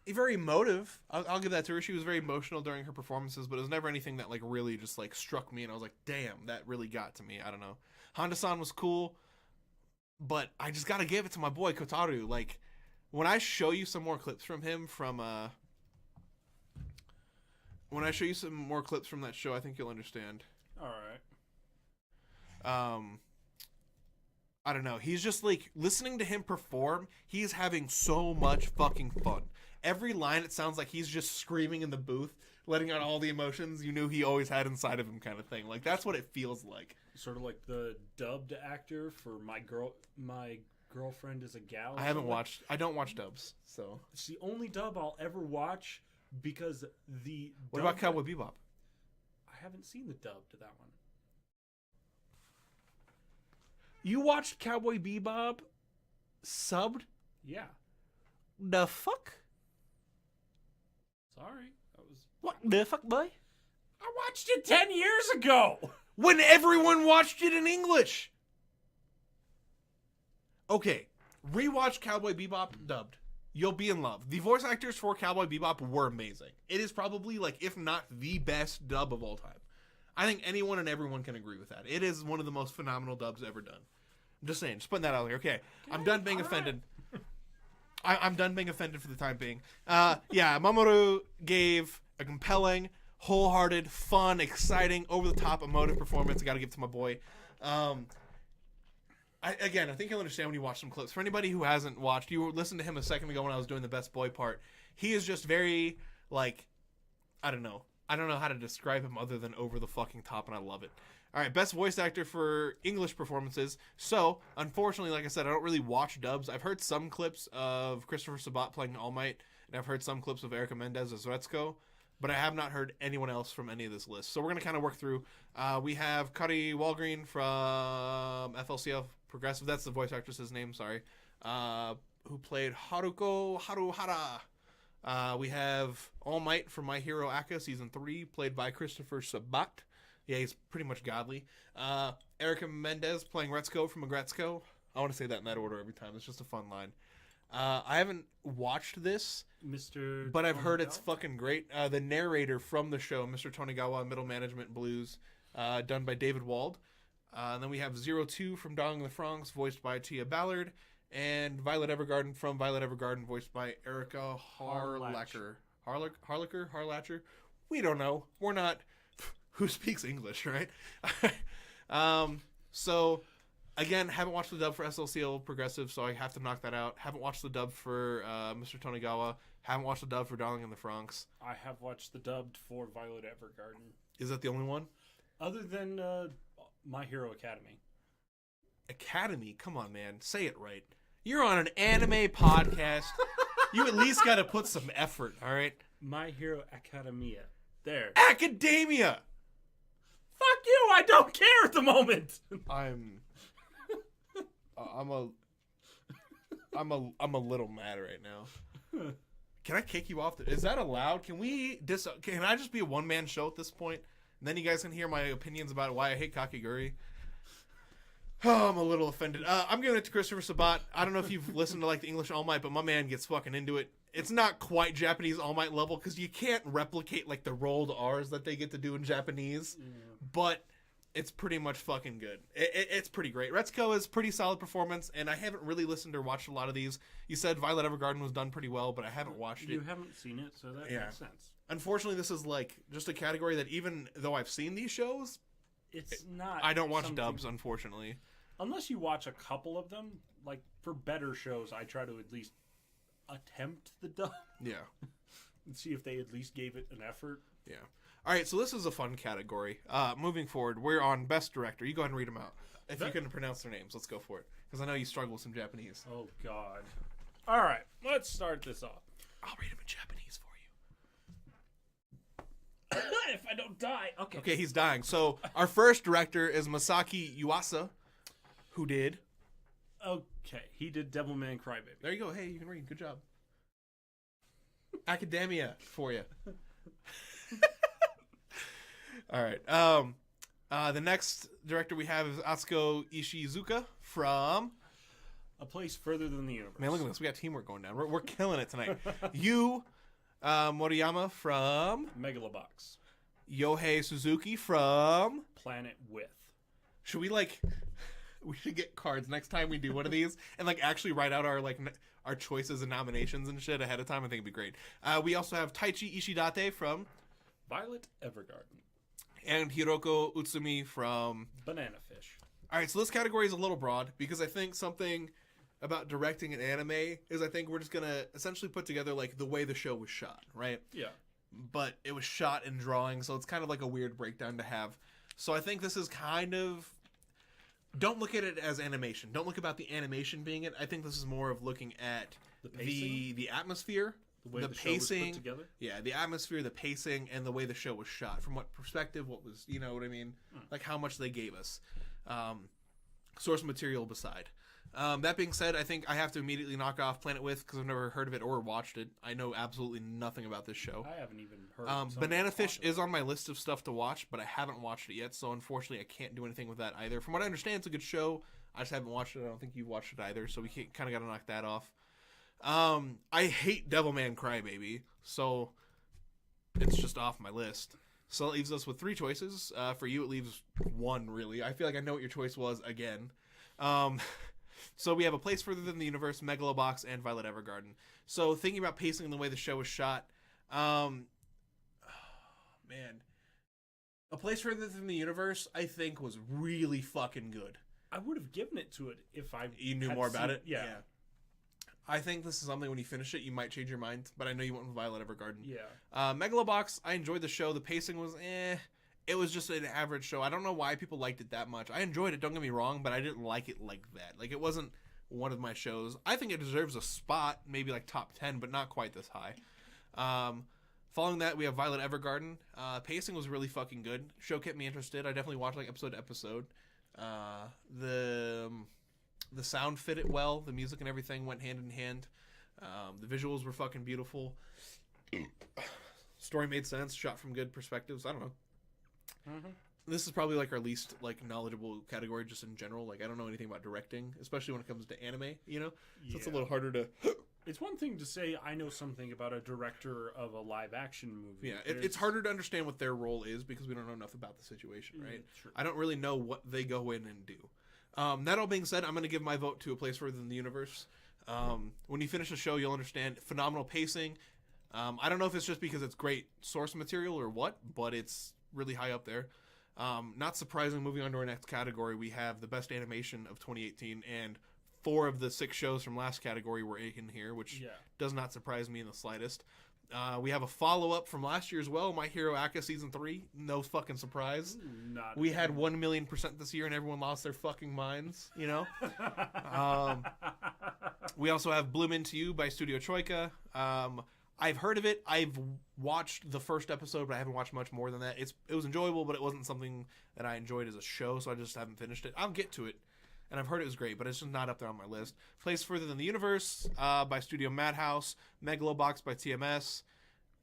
Very emotive. I'll give that to her. She was very emotional during her performances, but it was never anything that like really just like struck me, and I was like, damn, that really got to me. I don't know. Honda-san was cool, but I just gotta give it to my boy Kotaru. Like, when I show you some more clips from him when I show you some more clips from that show, I think you'll understand. All right. I don't know. He's just like, listening to him perform, he's having so much fucking fun. Every line, it sounds like he's just screaming in the booth, letting out all the emotions you knew he always had inside of him, kind of thing. Like, that's what it feels like. Sort of like the dubbed actor for My Girlfriend is a Gal. I don't watch dubs, so. It's the only dub I'll ever watch because the What about Cowboy Bebop? I haven't seen the dub to that one. You watched Cowboy Bebop subbed? Yeah. The fuck? Sorry. That was... What the fuck, boy? I watched it 10 years ago! When everyone watched it in English! Okay, rewatch Cowboy Bebop dubbed. You'll be in love. The voice actors for Cowboy Bebop were amazing. It is probably, like, if not the best dub of all time. I think anyone and everyone can agree with that. It is one of the most phenomenal dubs ever done. I'm just saying. Just putting that out there. Okay. I'm done being offended. I'm done being offended for the time being. Yeah, Mamoru gave a compelling, wholehearted, fun, exciting, over-the-top, emotive performance. I got to give it to my boy. I think you'll understand when you watch some clips. For anybody who hasn't watched, you listened to him a second ago when I was doing the best boy part. He is just very, like, I don't know how to describe him other than over the fucking top, and I love it. All right, best voice actor for English performances. So, unfortunately, like I said, I don't really watch dubs. I've heard some clips of Christopher Sabat playing All Might, and I've heard some clips of Erica Mendez as Retsuko, but I have not heard anyone else from any of this list. So we're going to kind of work through. We have Kari Walgreen from FLCL Progressive. That's the voice actress's name, sorry. Who played Haruko Haruhara. We have All Might from My Hero Aka Season 3, played by Christopher Sabat. Yeah, he's pretty much godly. Erica Mendez playing Retsuko from Aggretsuko. I want to say that in that order every time. It's just a fun line. I haven't watched this, Mr. but I've heard Tonigawa? it's fucking great. The narrator from the show, Mr. Tonigawa, Middle Management Blues, done by David Wald. And then we have 02 from Darling in the Franxx, voiced by Tia Ballard. And Violet Evergarden from Violet Evergarden, voiced by Erica Harlacher. Harlacher? We don't know. We're not... Who speaks English, right? So... Again, haven't watched the dub for SLCL Progressive, so I have to knock that out. Haven't watched the dub for Mr. Tonigawa. Haven't watched the dub for Darling in the Franxx. I have watched the dubbed for Violet Evergarden. Is that the only one? Other than My Hero Academy. Academy? Come on, man. Say it right. You're on an anime podcast. You at least got to put some effort, all right? My Hero Academia. There. Academia! Fuck you! I don't care at the moment! I'm a little mad right now. Can I kick you off? Is that allowed? Can I just be a one-man show at this point? And then you guys can hear my opinions about why I hate Kakiguri. Oh, I'm a little offended. I'm giving it to Christopher Sabat. I don't know if you've listened to like the English All Might, but my man gets fucking into it. It's not quite Japanese All Might level because you can't replicate like the rolled R's that they get to do in Japanese. Yeah. But it's pretty much fucking good. It's pretty great. Retsuko is pretty solid performance, and I haven't really listened or watched a lot of these. You said Violet Evergarden was done pretty well, but I haven't watched it. You haven't seen it, so that makes sense. Unfortunately, this is like just a category that even though I've seen these shows, it's not. I don't watch dubs, unfortunately. Unless you watch a couple of them, like for better shows, I try to at least attempt the dub. Yeah. And see if they at least gave it an effort. Yeah. All right, so this is a fun category. Moving forward, we're on Best Director. You go ahead and read them out. If you can pronounce their names, let's go for it. Because I know you struggle with some Japanese. Oh, God. All right, let's start this off. I'll read them in Japanese for you. If I don't die. Okay. Okay, he's dying. So our first director is Masaki Yuasa, who did... Okay, he did Devilman Crybaby. There you go. Hey, you can read. Good job. Academia for you. All right. The next director we have is Atsuko Ishizuka from A Place Further Than the Universe. Man, look at this. We got teamwork going down. We're killing it tonight. Yu Moriyama from Megalobox. Yohei Suzuki from Planet With. Should we we should get cards next time we do one of these and actually write out our choices and nominations and shit ahead of time. I think it'd be great. We also have Taichi Ishidate from Violet Evergarden. And Hiroko Utsumi from Banana Fish. All right, so this category is a little broad because I think something about directing an anime is I think we're just going to essentially put together the way the show was shot, right? Yeah. But it was shot in drawing, so it's kind of like a weird breakdown to have. So I think this is kind of... Don't look at it as animation. Don't look about the animation being it. I think this is more of looking at the atmosphere, the way the pacing, show was put together. Yeah, the atmosphere, the pacing, and the way the show was shot. From what perspective, what was, you know what I mean? Like how much they gave us. Source material beside. That being said, I think I have to immediately knock off Planet With because I've never heard of it or watched it. I know absolutely nothing about this show. I haven't even heard of it. Banana Fish is on my list of stuff to watch, but I haven't watched it yet, so unfortunately I can't do anything with that either. From what I understand, it's a good show. I just haven't watched it. I don't think you've watched it either, so we kind of got to knock that off. I hate Devilman Crybaby, so it's just off my list. So it leaves us with 3 choices. For you, it leaves 1, really. I feel like I know what your choice was again. So we have A Place Further Than the Universe, Megalobox, and Violet Evergarden. So thinking about pacing and the way the show was shot, man, A Place Further Than the Universe, I think, was really fucking good. I would have given it to it if you knew more about it. Yeah. I think this is something when you finish it, you might change your mind, but I know you went with Violet Evergarden. Yeah. Megalobox, I enjoyed the show. The pacing was It was just an average show. I don't know why people liked it that much. I enjoyed it, don't get me wrong, but I didn't like it like that. It wasn't one of my shows. I think it deserves a spot, maybe top 10, but not quite this high. Following that, we have Violet Evergarden. Pacing was really fucking good. Show kept me interested. I definitely watched episode to episode. The sound fit it well. The music and everything went hand in hand. The visuals were fucking beautiful. Story made sense. Shot from good perspectives. I don't know. this is probably like our least like knowledgeable category just in general. Like I don't know anything about directing, especially when it comes to anime, you know? So it's a little harder to It's one thing to say I know something about a director of a live action movie. Yeah, it's harder to understand what their role is because we don't know enough about the situation, right? True. I don't really know what they go in and do. That all being said, I'm going to give my vote to A Place Further Than the Universe. When you finish the show, you'll understand phenomenal pacing. I don't know if it's just because it's great source material or what, but it's really high up there. Not surprising, moving on to our next category, we have the best animation of 2018, and 4 of the 6 shows from last category were in here, which does not surprise me in the slightest. We have a follow-up from last year as well, My Hero Acca Season 3. No fucking surprise. We had 1,000,000% this year, and everyone lost their fucking minds, you know? We also have Bloom Into You by Studio Troika. I've heard of it. I've watched the first episode, but I haven't watched much more than that. It was enjoyable, but it wasn't something that I enjoyed as a show, so I just haven't finished it. I'll get to it. And I've heard it was great, but it's just not up there on my list. Place Further Than the Universe by Studio Madhouse, Megalobox by TMS,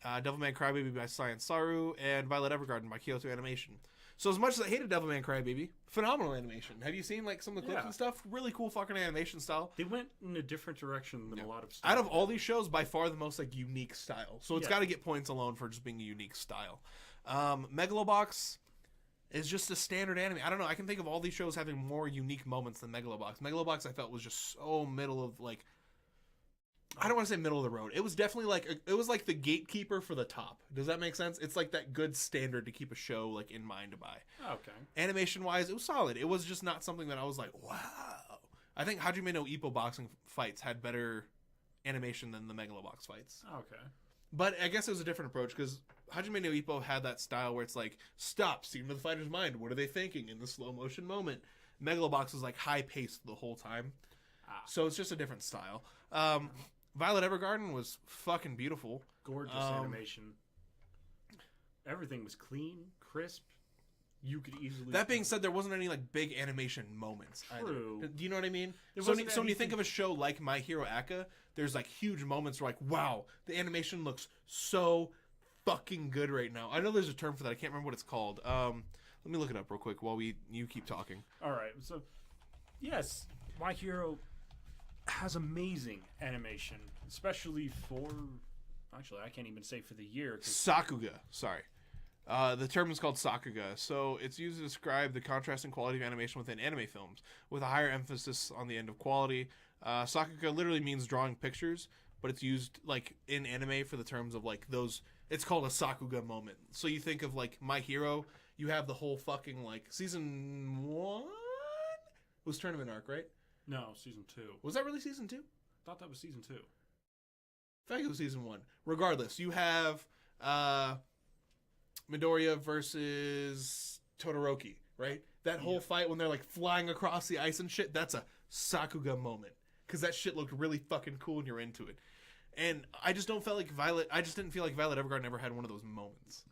Devilman Crybaby by Science Saru, and Violet Evergarden by Kyoto Animation. So as much as I hated Devilman Crybaby, phenomenal animation. Have you seen like some of the clips and stuff? Really cool fucking animation style. They went in a different direction than a lot of stuff. Out of all these shows, by far the most like unique style. So it's got to get points alone for just being a unique style. Megalobox is just a standard anime. I don't know. I can think of all these shows having more unique moments than Megalobox. Megalobox, I felt, was just so middle of like. I don't want to say middle of the road. It was definitely like it was like the gatekeeper for the top. Does that make sense? It's like that good standard to keep a show like in mind to buy. Okay. Animation wise, it was solid. It was just not something that I was like, wow. I think Hajime no Ippo boxing fights had better animation than the Megalobox fights. Okay. But I guess it was a different approach because Hajime no Ippo had that style where it's like, stop, see into the fighter's mind. What are they thinking in the slow motion moment? Megalobox was like high paced the whole time. So it's just a different style. Violet Evergarden was fucking beautiful. Gorgeous animation. Everything was clean, crisp. You could easily... That being said, there wasn't any like big animation moments. True. Either. Do you know what I mean? So when you think of a show like My Hero Acca, there's like huge moments where like, wow, the animation looks so fucking good right now. I know there's a term for that. I can't remember what it's called. Let me look it up real quick while you keep talking. All right. So, yes, My Hero has amazing animation, especially for... Actually, I can't even say for the year. Sakuga. Sorry. The term is called Sakuga, so it's used to describe the contrasting quality of animation within anime films, with a higher emphasis on the end of quality. Sakuga literally means drawing pictures, but it's used like in anime for the terms of like those. It's called a Sakuga moment. So you think of like My Hero, you have the whole fucking like season 1 was tournament arc, right? No, season 2. Was that really season 2? Thought that was season 2. I feel like it was season 1. Regardless, you have Midoriya versus Todoroki, right? That whole fight when they're like flying across the ice and shit, that's a Sakuga moment. Because that shit looked really fucking cool and you're into it. And I just didn't feel like Violet Evergarden ever had one of those moments.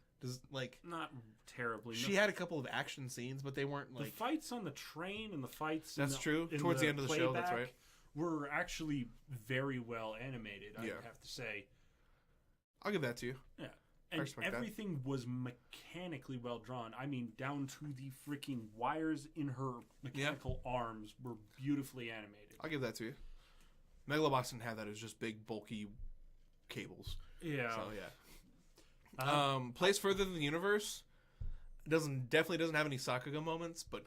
Not terribly. She had a couple of action scenes, but they weren't like... The fights on the train and the fights... That's true. Towards the end of the show, that's right. Were actually very well animated, I have to say. I'll give that to you. Yeah. And everything was mechanically well drawn. I mean, down to the freaking wires in her mechanical arms were beautifully animated. I'll give that to you. Megalobox didn't have that. It was just big, bulky cables. Yeah. So, yeah. Place Further Than the Universe definitely doesn't have any Sakuga moments, but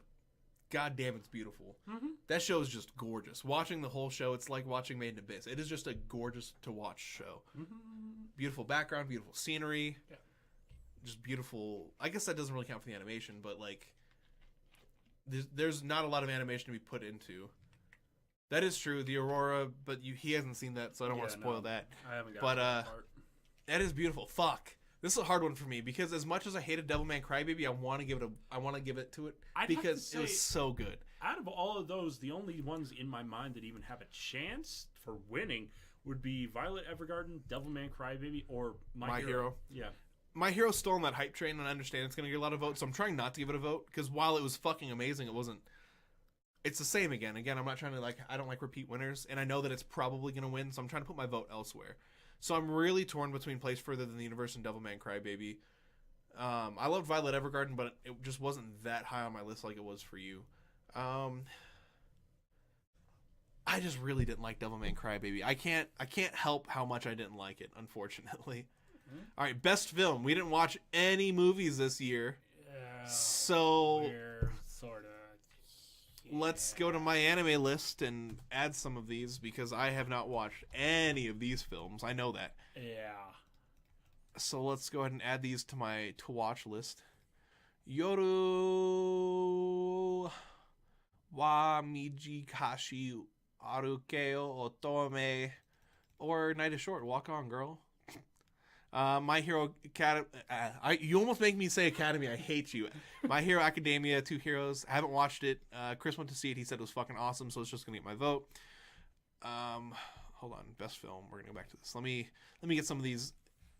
god damn, it's beautiful. Mm-hmm. That show is just gorgeous. Watching the whole show, it's like watching Made in Abyss. It is just a gorgeous to watch show. Mm-hmm. Beautiful background, beautiful scenery. Yeah. Just beautiful. I guess that doesn't really count for the animation, but like there's not a lot of animation to be put into. That is true, the Aurora, but he hasn't seen that, so I don't want to spoil that. I haven't got that part. That is beautiful. Fuck. This is a hard one for me because as much as I hated Devilman Crybaby, I want to give it to it because it was so good. Out of all of those, the only ones in my mind that even have a chance for winning would be Violet Evergarden, Devilman Crybaby, or My Hero. Yeah. My Hero's still on that hype train, and I understand it's going to get a lot of votes, so I'm trying not to give it a vote because while it was fucking amazing, it wasn't. It's the same again. Again, I'm not trying to I don't like repeat winners, and I know that it's probably going to win, so I'm trying to put my vote elsewhere. So I'm really torn between Place Further Than the Universe and Devilman Crybaby. I loved Violet Evergarden, but it just wasn't that high on my list like it was for you. I just really didn't like Devilman Crybaby. I can't help how much I didn't like it, unfortunately. Mm-hmm. All right, best film. We didn't watch any movies this year. Yeah, so we're sort of... Yeah. Let's go to my anime list and add some of these because I have not watched any of these films. I know that. Yeah. So let's go ahead and add these to my to-watch list. Yoru wa mijikashi arukeo otome, or Night is Short. Walk on, girl. My Hero Academy. You almost make me say Academy. I hate you. My Hero Academia, 2 Heroes. I haven't watched it. Chris went to see it. He said it was fucking awesome, so it's just gonna get my vote. Hold on. Best film. We're gonna go back to this. Let me get some of these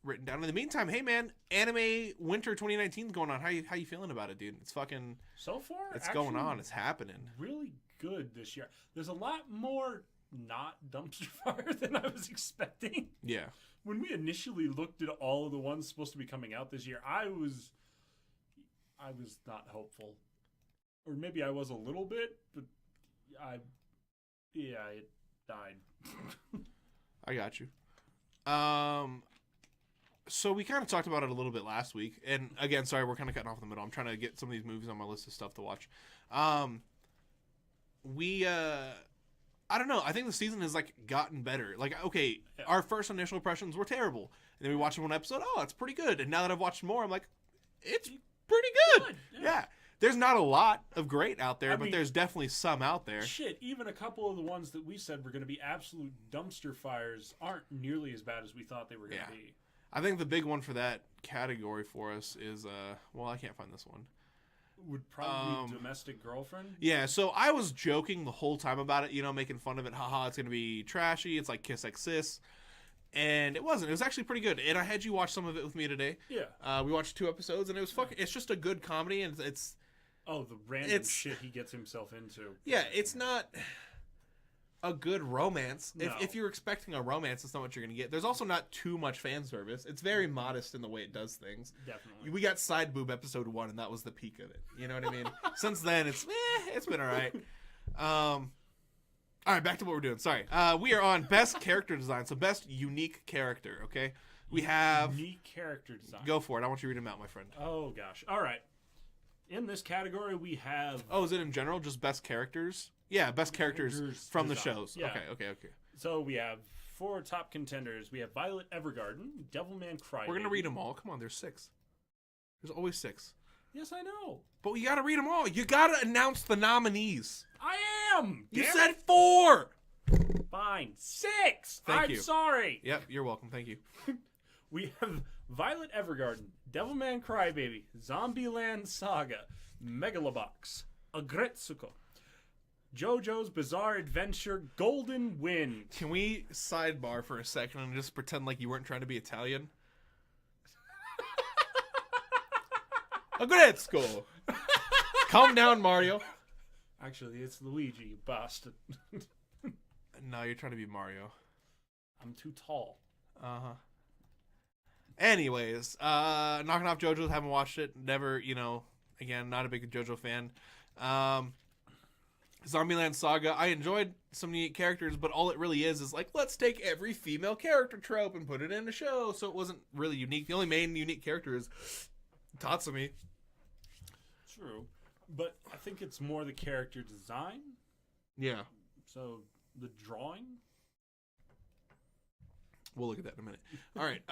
written down. In the meantime, hey man, Anime Winter 2019 is going on. How you feeling about it, dude? It's fucking. So far, it's going on. It's happening. Really good this year. There's a lot more not dumpster fire than I was expecting. Yeah. When we initially looked at all of the ones supposed to be coming out this year, I was not hopeful, or maybe I was a little bit, but it died. I got you. So we kind of talked about it a little bit last week, and again, sorry, we're kind of cutting off in the middle. I'm trying to get some of these movies on my list of stuff to watch. I don't know. I think the season has like gotten better. Like, okay, our first initial impressions were terrible, and then we watched one episode. Oh, it's pretty good. And now that I've watched more, I'm like, it's pretty good. Yeah. There's not a lot of great out there, but there's definitely some out there. Shit, even a couple of the ones that we said were going to be absolute dumpster fires aren't nearly as bad as we thought they were going to be. I think the big one for that category for us is, well, I can't find this one. Would probably be Domestic Girlfriend. Yeah, so I was joking the whole time about it, you know, making fun of it. Haha, it's going to be trashy. It's like Kiss X Sis. And it wasn't. It was actually pretty good. And I had you watch some of it with me today. Yeah. We watched 2 episodes, and it was fucking... It's just a good comedy, and it's... Oh, the random shit he gets himself into. Yeah, it's not a good romance. No. If you're expecting a romance, that's not what you're going to get. There's also not too much fan service. It's very modest in the way it does things. Definitely. We got Side Boob episode 1, and that was the peak of it. You know what I mean? Since then, it's been all right. All right, back to what we're doing. Sorry. We are on Best Character Design, so Best Unique Character, okay? We have... Unique Character Design. Go for it. I want you to read them out, my friend. Oh, gosh. All right. In this category, we have... Oh, is it in general just best characters? Yeah, best characters from the shows. Yeah. Okay. So we have 4 top contenders. We have Violet Evergarden, Devilman Crybaby. We're going to read them all. Come on, there's 6. There's always 6. Yes, I know. But we got to read them all. You got to announce the nominees. I am! You said 4! Fine. 6! Thank you. I'm sorry. Yep, you're welcome. Thank you. We have Violet Evergarden, Devilman Crybaby, Zombieland Saga, Megalobox, Aggretsuko, JoJo's Bizarre Adventure, Golden Wind. Can we sidebar for a second and just pretend like you weren't trying to be Italian? Aggretsuko. Calm down, Mario. Actually, it's Luigi, you bastard. No, you're trying to be Mario. I'm too tall. Uh-huh. Anyways, knocking off JoJo's, haven't watched it. Never, again, not a big JoJo fan. Zombieland Saga, I enjoyed some neat characters, but all it really is like, let's take every female character trope and put it in a show, so it wasn't really unique. The only main unique character is Tatsumi. True. But I think it's more the character design. Yeah. So, the drawing? We'll look at that in a minute. All right.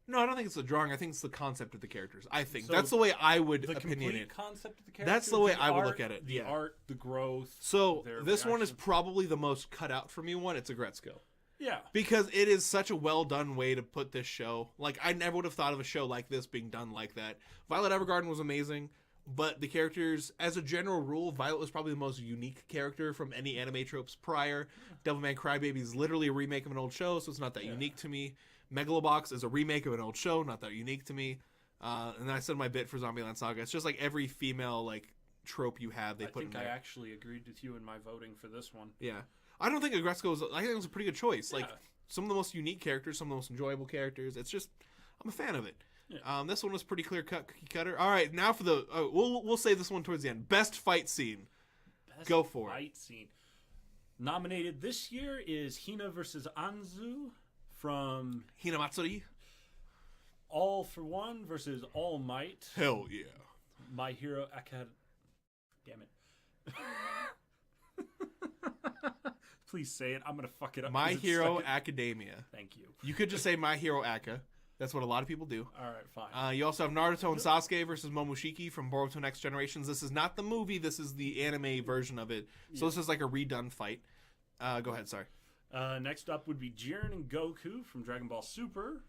No, I don't think it's the drawing. I think it's the concept of the characters. I think that's the way I would opinion it. Concept of the characters. That's the way I would look at it. The art, the growth. So this one is probably the most cut out for me one. It's Aggretsuko. Yeah. Because it is such a well done way to put this show. Like, I never would have thought of a show like this being done like that. Violet Evergarden was amazing, but the characters, as a general rule, Violet was probably the most unique character from any anime tropes prior. Devilman Crybaby is literally a remake of an old show, so it's not that unique to me. Megalobox is a remake of an old show, not that unique to me. And then I said my bit for Zombieland Saga. It's just like every female trope you have, they put in there. I actually agreed with you in my voting for this one. Yeah. I don't think Aggretsuko I think it was a pretty good choice. Yeah. Like, some of the most unique characters, some of the most enjoyable characters. It's just, I'm a fan of it. Yeah. This one was pretty clear cut, cookie cutter. All right, now for the we'll save this one towards the end. Best fight scene. Best Go for fight scene. Nominated this year is Hina versus Anzu from Hinamatsuri. All for One versus All Might. Hell yeah. My Hero Academia. Damn it. Please say it. I'm gonna fuck it up. My 'cause it's Hero stuck in- Academia. Thank you. You could just say My Hero Aka. That's what a lot of people do. All right, fine. You also have Naruto and Sasuke versus Momoshiki from Boruto Next Generations. This is not the movie. This is the anime version of it. So this is like a redone fight. Go ahead. Sorry. Next up would be Jiren and Goku from Dragon Ball Super.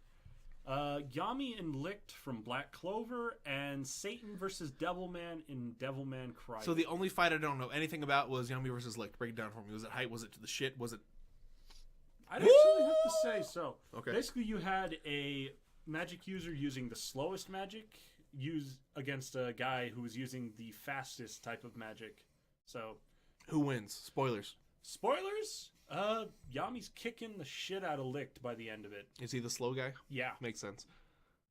Yami and Licht from Black Clover, and Satan versus Devilman in Devilman Crybaby. So the only fight I don't know anything about was Yami versus Licht. Break it down for me. Was it hype? Was it to the shit? Was it? I'd actually have to say so. Okay. Basically, you had a magic user using the slowest magic use against a guy who was using the fastest type of magic. So, Who wins? Spoilers. spoilers. Yami's kicking the shit out of Licht by the end of it. Is he the slow guy? Yeah. Makes sense.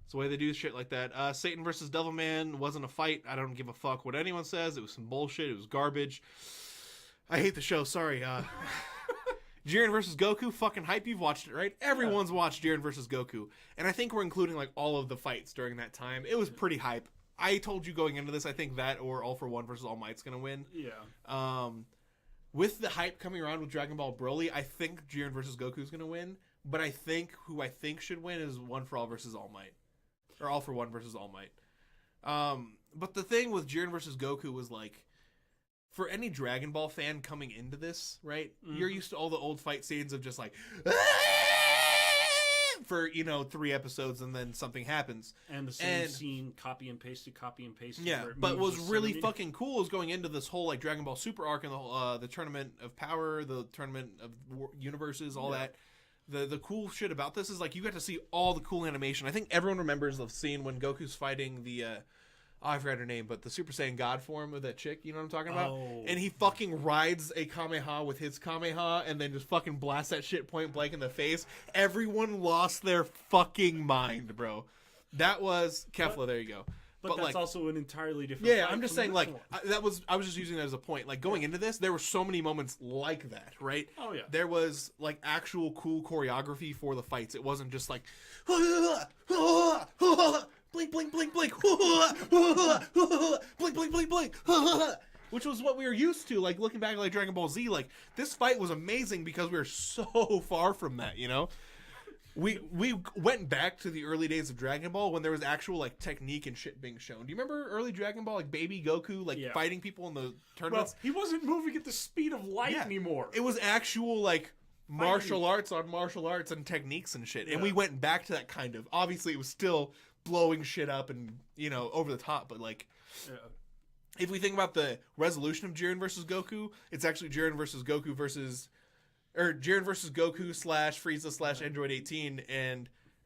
It's the way they do shit like that. Satan versus Devilman wasn't a fight. I don't give a fuck what anyone says. It was some bullshit. It was garbage. I hate the show. Sorry. Jiren versus Goku, fucking hype. You've watched it, right? Everyone's watched Jiren versus Goku. And I think we're including like all of the fights during that time. It was pretty hype. I told you going into this, I think that or All for One versus All Might's going to win. Yeah. With the hype coming around with Dragon Ball Broly, I think Jiren versus Goku is going to win. But I think who I think should win is One for All versus All Might. Or All for One versus All Might. But the thing with Jiren versus Goku was like, for any Dragon Ball fan coming into this, right? Mm-hmm. You're used to all the old fight scenes of just like, for, 3 episodes and then something happens. And the same scene, copy and pasted. Yeah, where it but moves was the really centimeter. fucking cool is going into this whole like Dragon Ball Super arc and the Tournament of Power, the Tournament of Universes, all that. The cool shit about this is like you got to see all the cool animation. I think everyone remembers the scene when Goku's fighting the I forgot her name, but the Super Saiyan God form of that chick. You know what I'm talking about? Oh. And he fucking rides a Kamehameha with his Kamehameha and then just fucking blasts that shit point blank in the face. Everyone lost their fucking mind, bro. That was Kefla. There you go. But that's like, also an entirely different. yeah, fight I'm just from saying, this like, one. I was just using that as a point. Like, going into this, there were so many moments like that, right? Oh, yeah. There was, like, actual cool choreography for the fights. It wasn't just like, blink, blink, blink, blink, blink, blink, blink, blink, which was what we were used to, like, looking back at, like, Dragon Ball Z. Like, this fight was amazing because we were so far from that, you know? We went back to the early days of Dragon Ball when there was actual like technique and shit being shown. Do you remember early Dragon Ball, like baby Goku, like fighting people in the Well, tournaments? he wasn't moving at the speed of light anymore. It was actual like martial arts on martial arts and techniques and shit. And we went back to that kind of. Obviously, it was still blowing shit up and over the top, but like. Yeah. If we think about the resolution of Jiren versus Goku, it's actually Jiren versus Goku versus. Or Jiren versus Goku / Frieza / Android 18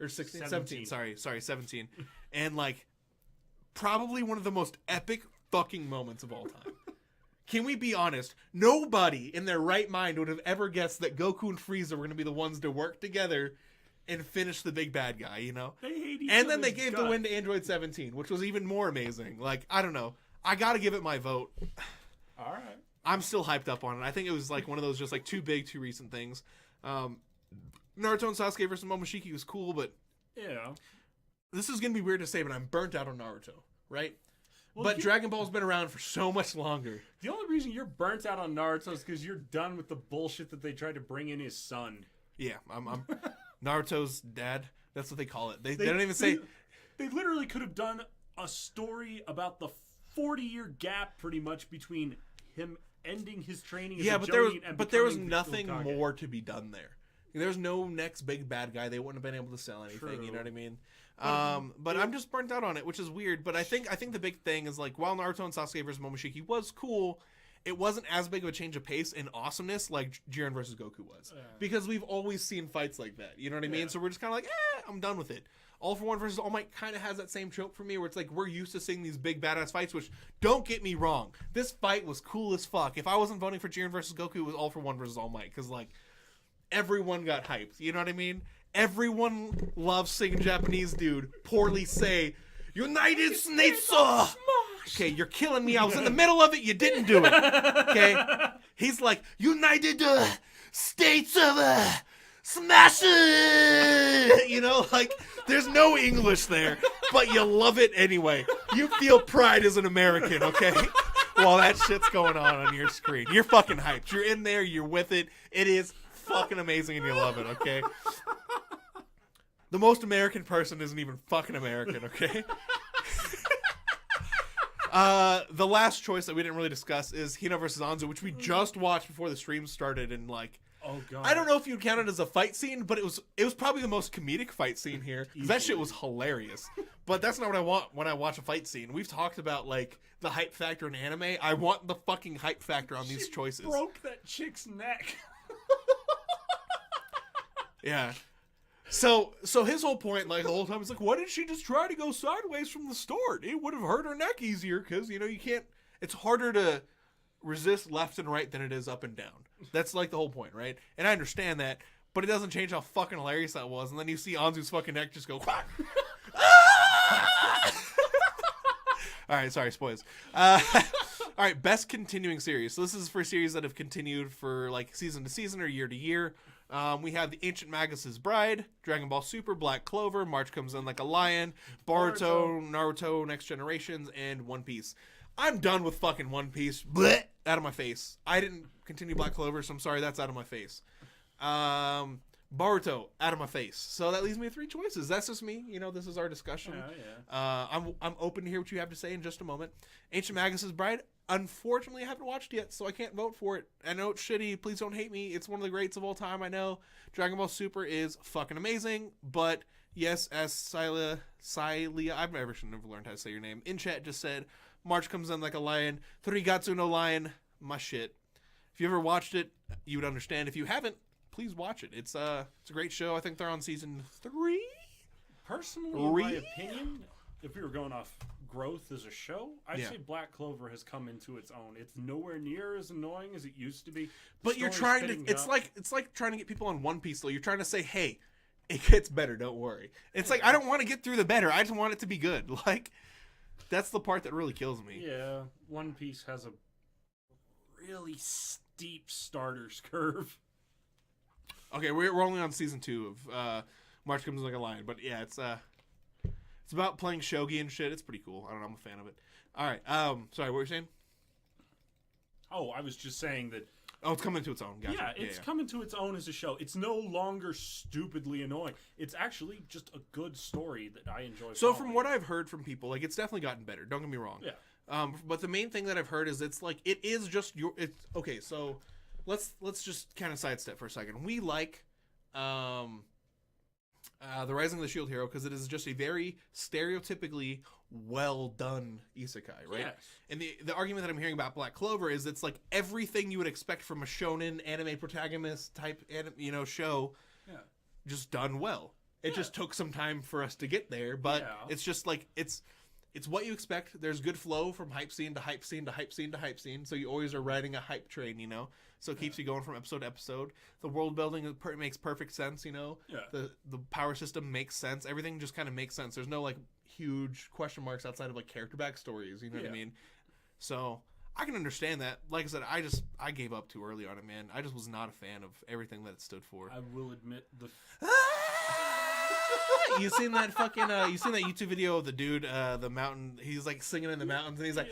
or 16, 17. Sorry, 17. And like probably one of the most epic fucking moments of all time. Can we be honest? Nobody in their right mind would have ever guessed that Goku and Frieza were going to be the ones to work together and finish the big bad guy, They hate each And then they other's gave guts. the win to Android 17, which was even more amazing. Like, I don't know. I got to give it my vote. All right. I'm still hyped up on it. I think it was like one of those just like too big, too recent things. Naruto and Sasuke versus Momoshiki was cool, but Yeah. this is going to be weird to say, but I'm burnt out on Naruto, right? Well, but Dragon Ball's been around for so much longer. The only reason you're burnt out on Naruto is because you're done with the bullshit that they tried to bring in his son. Yeah, I'm Naruto's dad. That's what they call it. They don't even say... They literally could have done a story about the 40-year gap pretty much between him ending his training as a Jonin and there was becoming the nothing Hokage. more to be done there. There was no next big bad guy. They wouldn't have been able to sell anything. True. You know what I mean? But I'm just burnt out on it, which is weird. But I think the big thing is like while Naruto and Sasuke versus Momoshiki was cool, it wasn't as big of a change of pace and awesomeness like Jiren versus Goku was, because we've always seen fights like that. You know what I mean? Yeah. So we're just kind of like, I'm done with it. All for One versus All Might kind of has that same trope for me, where it's like we're used to seeing these big badass fights. Which don't get me wrong, this fight was cool as fuck. If I wasn't voting for Jiren versus Goku, it was All for One versus All Might, because like everyone got hyped. You know what I mean? Everyone loves seeing Japanese dude poorly say, United States of... Okay, you're killing me. I was in the middle of it. You didn't do it. Okay? He's like, United States of Smash it! You know, like, there's no English there, but you love it anyway. You feel pride as an American, okay? While that shit's going on your screen. You're fucking hyped. You're in there. You're with it. It is fucking amazing and you love it, okay? The most American person isn't even fucking American, okay? The last choice that we didn't really discuss is Hina versus Anzu, which we just watched before the stream started, and like, oh god, I don't know if you'd count it as a fight scene, but it was probably the most comedic fight scene here. That shit was hilarious. But that's not what I want when I watch a fight scene. We've talked about like the hype factor in anime. I want the fucking hype factor on these choices. Broke that chick's neck. Yeah. So his whole point, like, the whole time, is like, why didn't she just try to go sideways from the start? It would have hurt her neck easier, because, you know, you can't... It's harder to resist left and right than it is up and down. That's, like, the whole point, right? And I understand that, but it doesn't change how fucking hilarious that was. And then you see Anzu's fucking neck just go... Alright, sorry, spoilers. Alright, best continuing series. So this is for series that have continued for, like, season to season or year to year. We have The Ancient Magus' Bride, Dragon Ball Super, Black Clover, March Comes In Like a Lion, Boruto, Naruto, Next Generations, and One Piece. I'm done with fucking One Piece. Blech, out of my face. I didn't continue Black Clover, so I'm sorry, that's out of my face. Boruto, out of my face. So that leaves me with 3 choices. That's just me. You know, this is our discussion. Yeah. I'm open to hear what you have to say in just a moment. Ancient Magus' Bride, unfortunately, I haven't watched yet, so I can't vote for it. I know it's shitty. Please don't hate me. It's one of the greats of all time, I know. Dragon Ball Super is fucking amazing, but yes, as Silia, I've never learned how to say your name, in chat just said, March Comes In Like a Lion, Torigatsu no Lion, my shit. If you ever watched it, you would understand. If you haven't, please watch it. It's a great show. I think they're on season 3? Personally, in my opinion, if we were going off growth as a show, I'd say Black Clover has come into its own. It's nowhere near as annoying as it used to be. But you're trying to it's like trying to get people on One Piece though. You're trying to say, "Hey, it gets better, don't worry." It's like I don't want to get through the better. I just want it to be good. Like that's the part that really kills me. Yeah, One Piece has a really steep starter's curve. Okay, we're only on season 2 of March Comes In Like a Lion, but yeah, it's about playing shogi and shit. It's pretty cool. I don't know. I'm a fan of it. All right. Sorry, what were you saying? Oh, I was just saying that. Oh, it's coming to its own. Gotcha. Yeah, it's coming to its own as a show. It's no longer stupidly annoying. It's actually just a good story that I enjoy. So from what I've heard from people, like it's definitely gotten better. Don't get me wrong. Yeah. But the main thing that I've heard is it's like it is just your. It's okay. So let's just kind of sidestep for a second. We like. The Rising of the Shield Hero because it is just a very stereotypically well done isekai, right? Yes. And the argument that I'm hearing about Black Clover is it's like everything you would expect from a shonen anime protagonist type show, just done well. It just took some time for us to get there, but it's just like it's what you expect. There's good flow from hype scene to hype scene to hype scene to hype scene, so you always are riding a hype train, you know. So it keeps you going from episode to episode. The world building makes perfect sense, you know. Yeah. The power system makes sense. Everything just kind of makes sense. There's no like huge question marks outside of like character backstories. You know what I mean? So I can understand that. Like I said, I gave up too early on it, man. I just was not a fan of everything that it stood for. I will admit the. You seen that fucking? You seen that YouTube video of the dude, the mountain? He's like singing in the mountains, and he's like.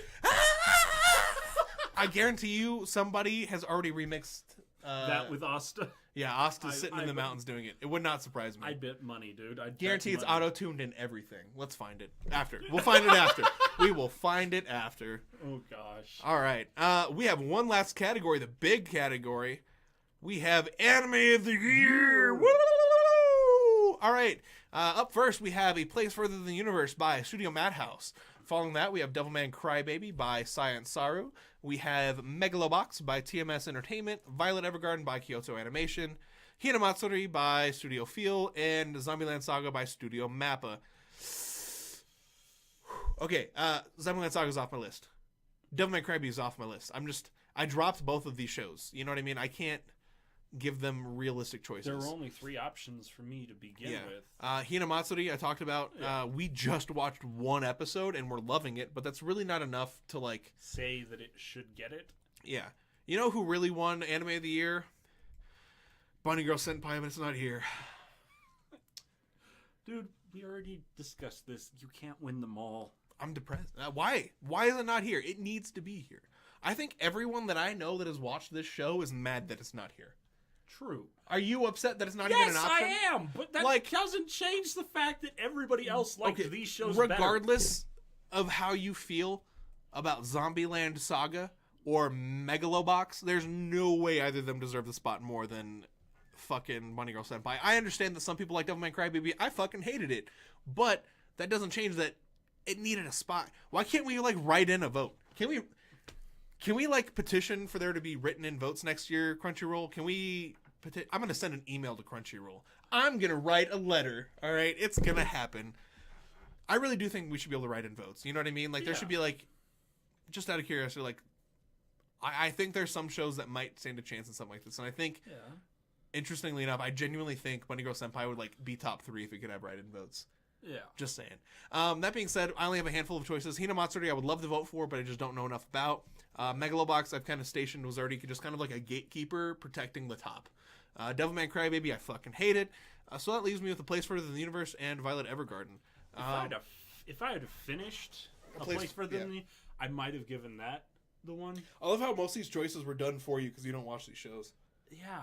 I guarantee you, somebody has already remixed that with Asta. Yeah, Asta's sitting in the mountains doing it. It would not surprise me. I bet money, dude. I guarantee it's auto-tuned and everything. Let's find it after. We'll find it after. We will find it after. Oh gosh. All right. We have one last category, the big category. We have Anime of the Year. Woo! All right. Up first, we have A Place Further Than the Universe by Studio Madhouse. Following that, we have Devilman Crybaby by Science Saru. We have Megalobox by TMS Entertainment, Violet Evergarden by Kyoto Animation, Hinamatsuri by Studio Feel, and Zombieland Saga by Studio Mappa. Okay, Zombieland Saga's off my list. Devilman Crybaby is off my list. I dropped both of these shows. You know what I mean? I can't give them realistic choices. There were only 3 options for me to begin with. Hinamatsuri, I talked about. We just watched 1 episode and we're loving it, but that's really not enough to like say that it should get it. Yeah. You know who really won Anime of the Year? Bunny Girl Senpai, but it's not here. Dude, we already discussed this. You can't win them all. I'm depressed. Why? Why is it not here? It needs to be here. I think everyone that I know that has watched this show is mad that it's not here. True. Are you upset that it's not even an option? Yes, I am. But that doesn't change the fact that everybody else likes these shows regardless of how you feel about Zombieland Saga or Megalobox, there's no way either of them deserve the spot more than fucking Bunny Girl Senpai. I understand that some people like Devilman Crybaby. I fucking hated it. But that doesn't change that it needed a spot. Why can't we like write in a vote? Can we like petition for there to be written in votes next year, Crunchyroll? Can we I'm going to send an email to Crunchyroll. I'm going to write a letter. All right, it's going to happen. I really do think we should be able to write in votes. You know what I mean? Like there should be like, just out of curiosity, like I think there's some shows that might stand a chance in something like this. And I think interestingly enough, I genuinely think Bunny Girl Senpai would like be top 3 if we could have write-in votes. Yeah. Just saying. That being said, I only have a handful of choices. Hinamatsuri I would love to vote for, but I just don't know enough about. Megalobox I've kind of stationed was already just kind of like a gatekeeper protecting the top. Devilman Crybaby I fucking hate it. So that leaves me with A Place Further Than the Universe and Violet Evergarden. If I had finished A Place Further Than the I might have given that the one. I love how most of these choices were done for you because you don't watch these shows. Yeah.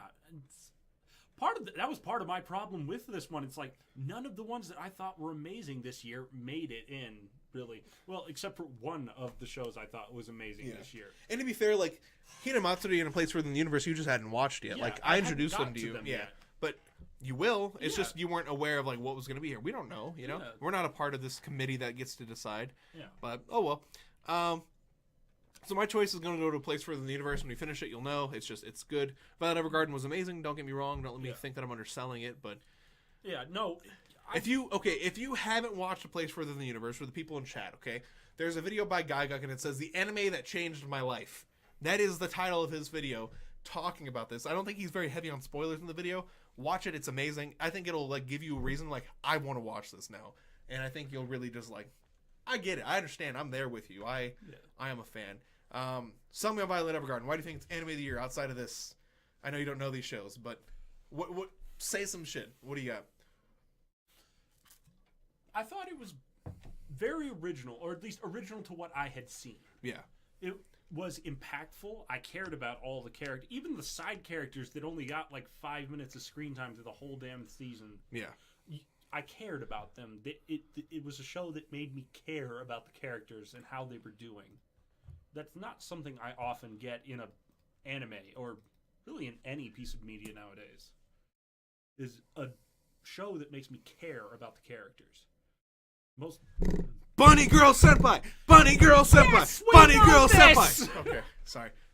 That was part of my problem with this one. It's like none of the ones that I thought were amazing this year made it in, really. Well, except for one of the shows I thought was amazing this year. And to be fair, like Hinamatsuri and A Place Further Than the Universe, you just hadn't watched yet. Yeah, like I introduced them to you. Yet. But you will. It's just you weren't aware of like what was going to be here. We don't know, you know? Yeah. We're not a part of this committee that gets to decide. Yeah. But oh well. So my choice is going to go to A Place Further Than the Universe. When we finish it, you'll know. It's good. Violet Evergarden was amazing. Don't get me wrong. Don't let me think that I'm underselling it. But yeah, no. If you haven't watched A Place Further Than the Universe, for the people in chat, okay, there's a video by Gygax and it says the anime that changed my life. That is the title of his video, talking about this. I don't think he's very heavy on spoilers in the video. Watch it. It's amazing. I think it'll like give you a reason like I want to watch this now, and I think you'll really just like. I get it. I understand. I'm there with you. I am a fan. Sell me on Violet Evergarden. Why do you think it's Anime of the Year outside of this? I know you don't know these shows, but what say some shit. What do you got? I thought it was very original, or at least original to what I had seen. Yeah. It was impactful. I cared about all the characters, even the side characters that only got like 5 minutes of screen time through the whole damn season. Yeah. I cared about them. It was a show that made me care about the characters and how they were doing. That's not something I often get in an anime or really in any piece of media nowadays. Is a show that makes me care about the characters. Most Bunny Girl Senpai! Bunny Girl Senpai! Yes, Bunny Girl this! Senpai! Okay,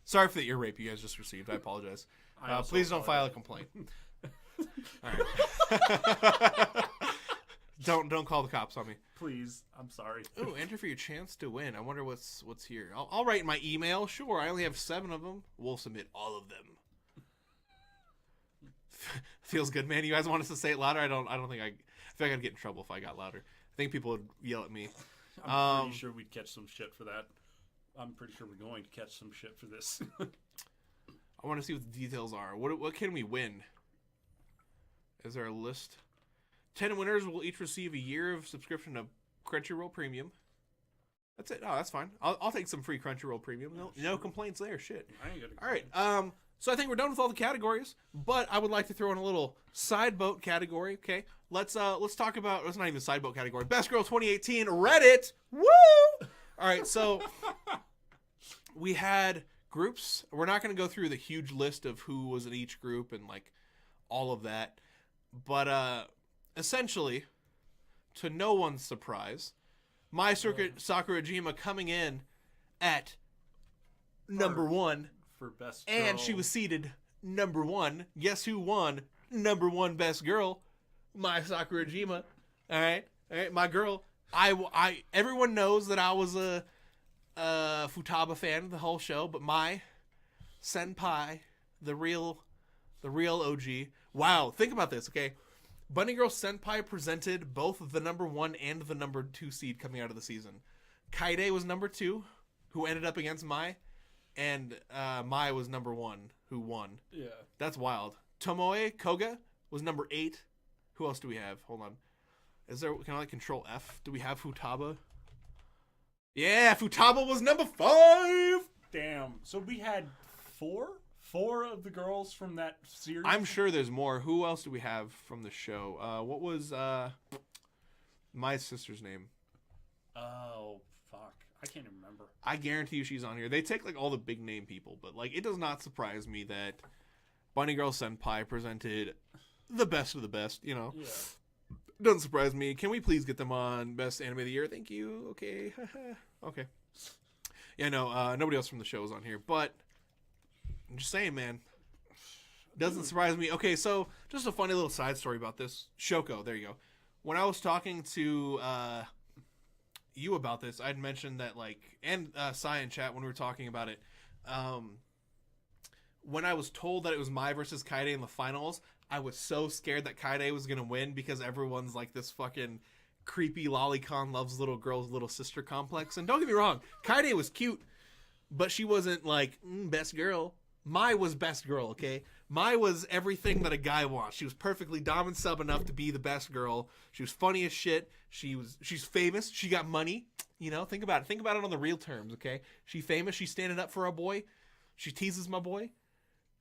sorry for the ear rape you guys just received. I apologize. Please don't file a complaint. All right. Don't call the cops on me. Please, I'm sorry. Ooh, enter for your chance to win. I wonder what's here. I'll write my email. Sure, I only have 7 of them. We'll submit all of them. Feels good, man. You guys want us to say it louder? I don't think I feel like I'd get in trouble if I got louder. I think people would yell at me. I'm pretty sure we'd catch some shit for that. I'm pretty sure we're going to catch some shit for this. I want to see what the details are. What can we win? Is there a list? 10 winners will each receive a year of subscription to Crunchyroll Premium. That's it. Oh, that's fine. I'll take some free Crunchyroll Premium. No complaints there. Shit. All right. So I think we're done with all the categories, but I would like to throw in a little side boat category. Okay. Let's talk about. It's not even side boat category. Best Girl 2018 Reddit. Woo! All right. So we had groups. We're not going to go through the huge list of who was in each group and like all of that, but essentially, to no one's surprise, Mai Sakurajima coming in at number 1 for best girl. And she was seated number 1. Guess who won number 1 best girl? Mai Sakurajima. All right, my girl. I everyone knows that I was a Futaba fan of the whole show, but Mai Senpai, the real The real OG. Wow, think about this, okay? Bunny Girl Senpai presented both the number 1 and the number 2 seed coming out of the season. Kaide was number 2, who ended up against Mai, and Mai was number 1, who won. Yeah. That's wild. Tomoe Koga was number 8. Who else do we have? Hold on. Can I like control F? Do we have Futaba? Yeah, Futaba was number 5! Damn. So we had 4 of the girls from that series? I'm sure there's more. Who else do we have from the show? What was my sister's name? Oh, fuck. I can't even remember. I guarantee you she's on here. They take like all the big name people, but like it does not surprise me that Bunny Girl Senpai presented the best of the best, you know. Yeah. Doesn't surprise me. Can we please get them on Best Anime of the Year? Thank you. Okay. Okay. Yeah, no, nobody else from the show is on here, but I'm just saying, man. Doesn't surprise me. Okay, so just a funny little side story about this. Shoko, there you go. When I was talking to you about this, I'd mentioned that, like, and Sai in chat when we were talking about it, when I was told that it was Mai versus Kaide in the finals, I was so scared that Kaide was going to win because everyone's like this fucking creepy lolicon loves little girl's little sister complex. And don't get me wrong, Kaide was cute, but she wasn't like best girl. Mai was best girl, okay? Mai was everything that a guy wants. She was perfectly dom and sub enough to be the best girl. She was funny as shit. She's famous. She got money. You know, think about it. Think about it on the real terms, okay? She's famous. She's standing up for our boy. She teases my boy.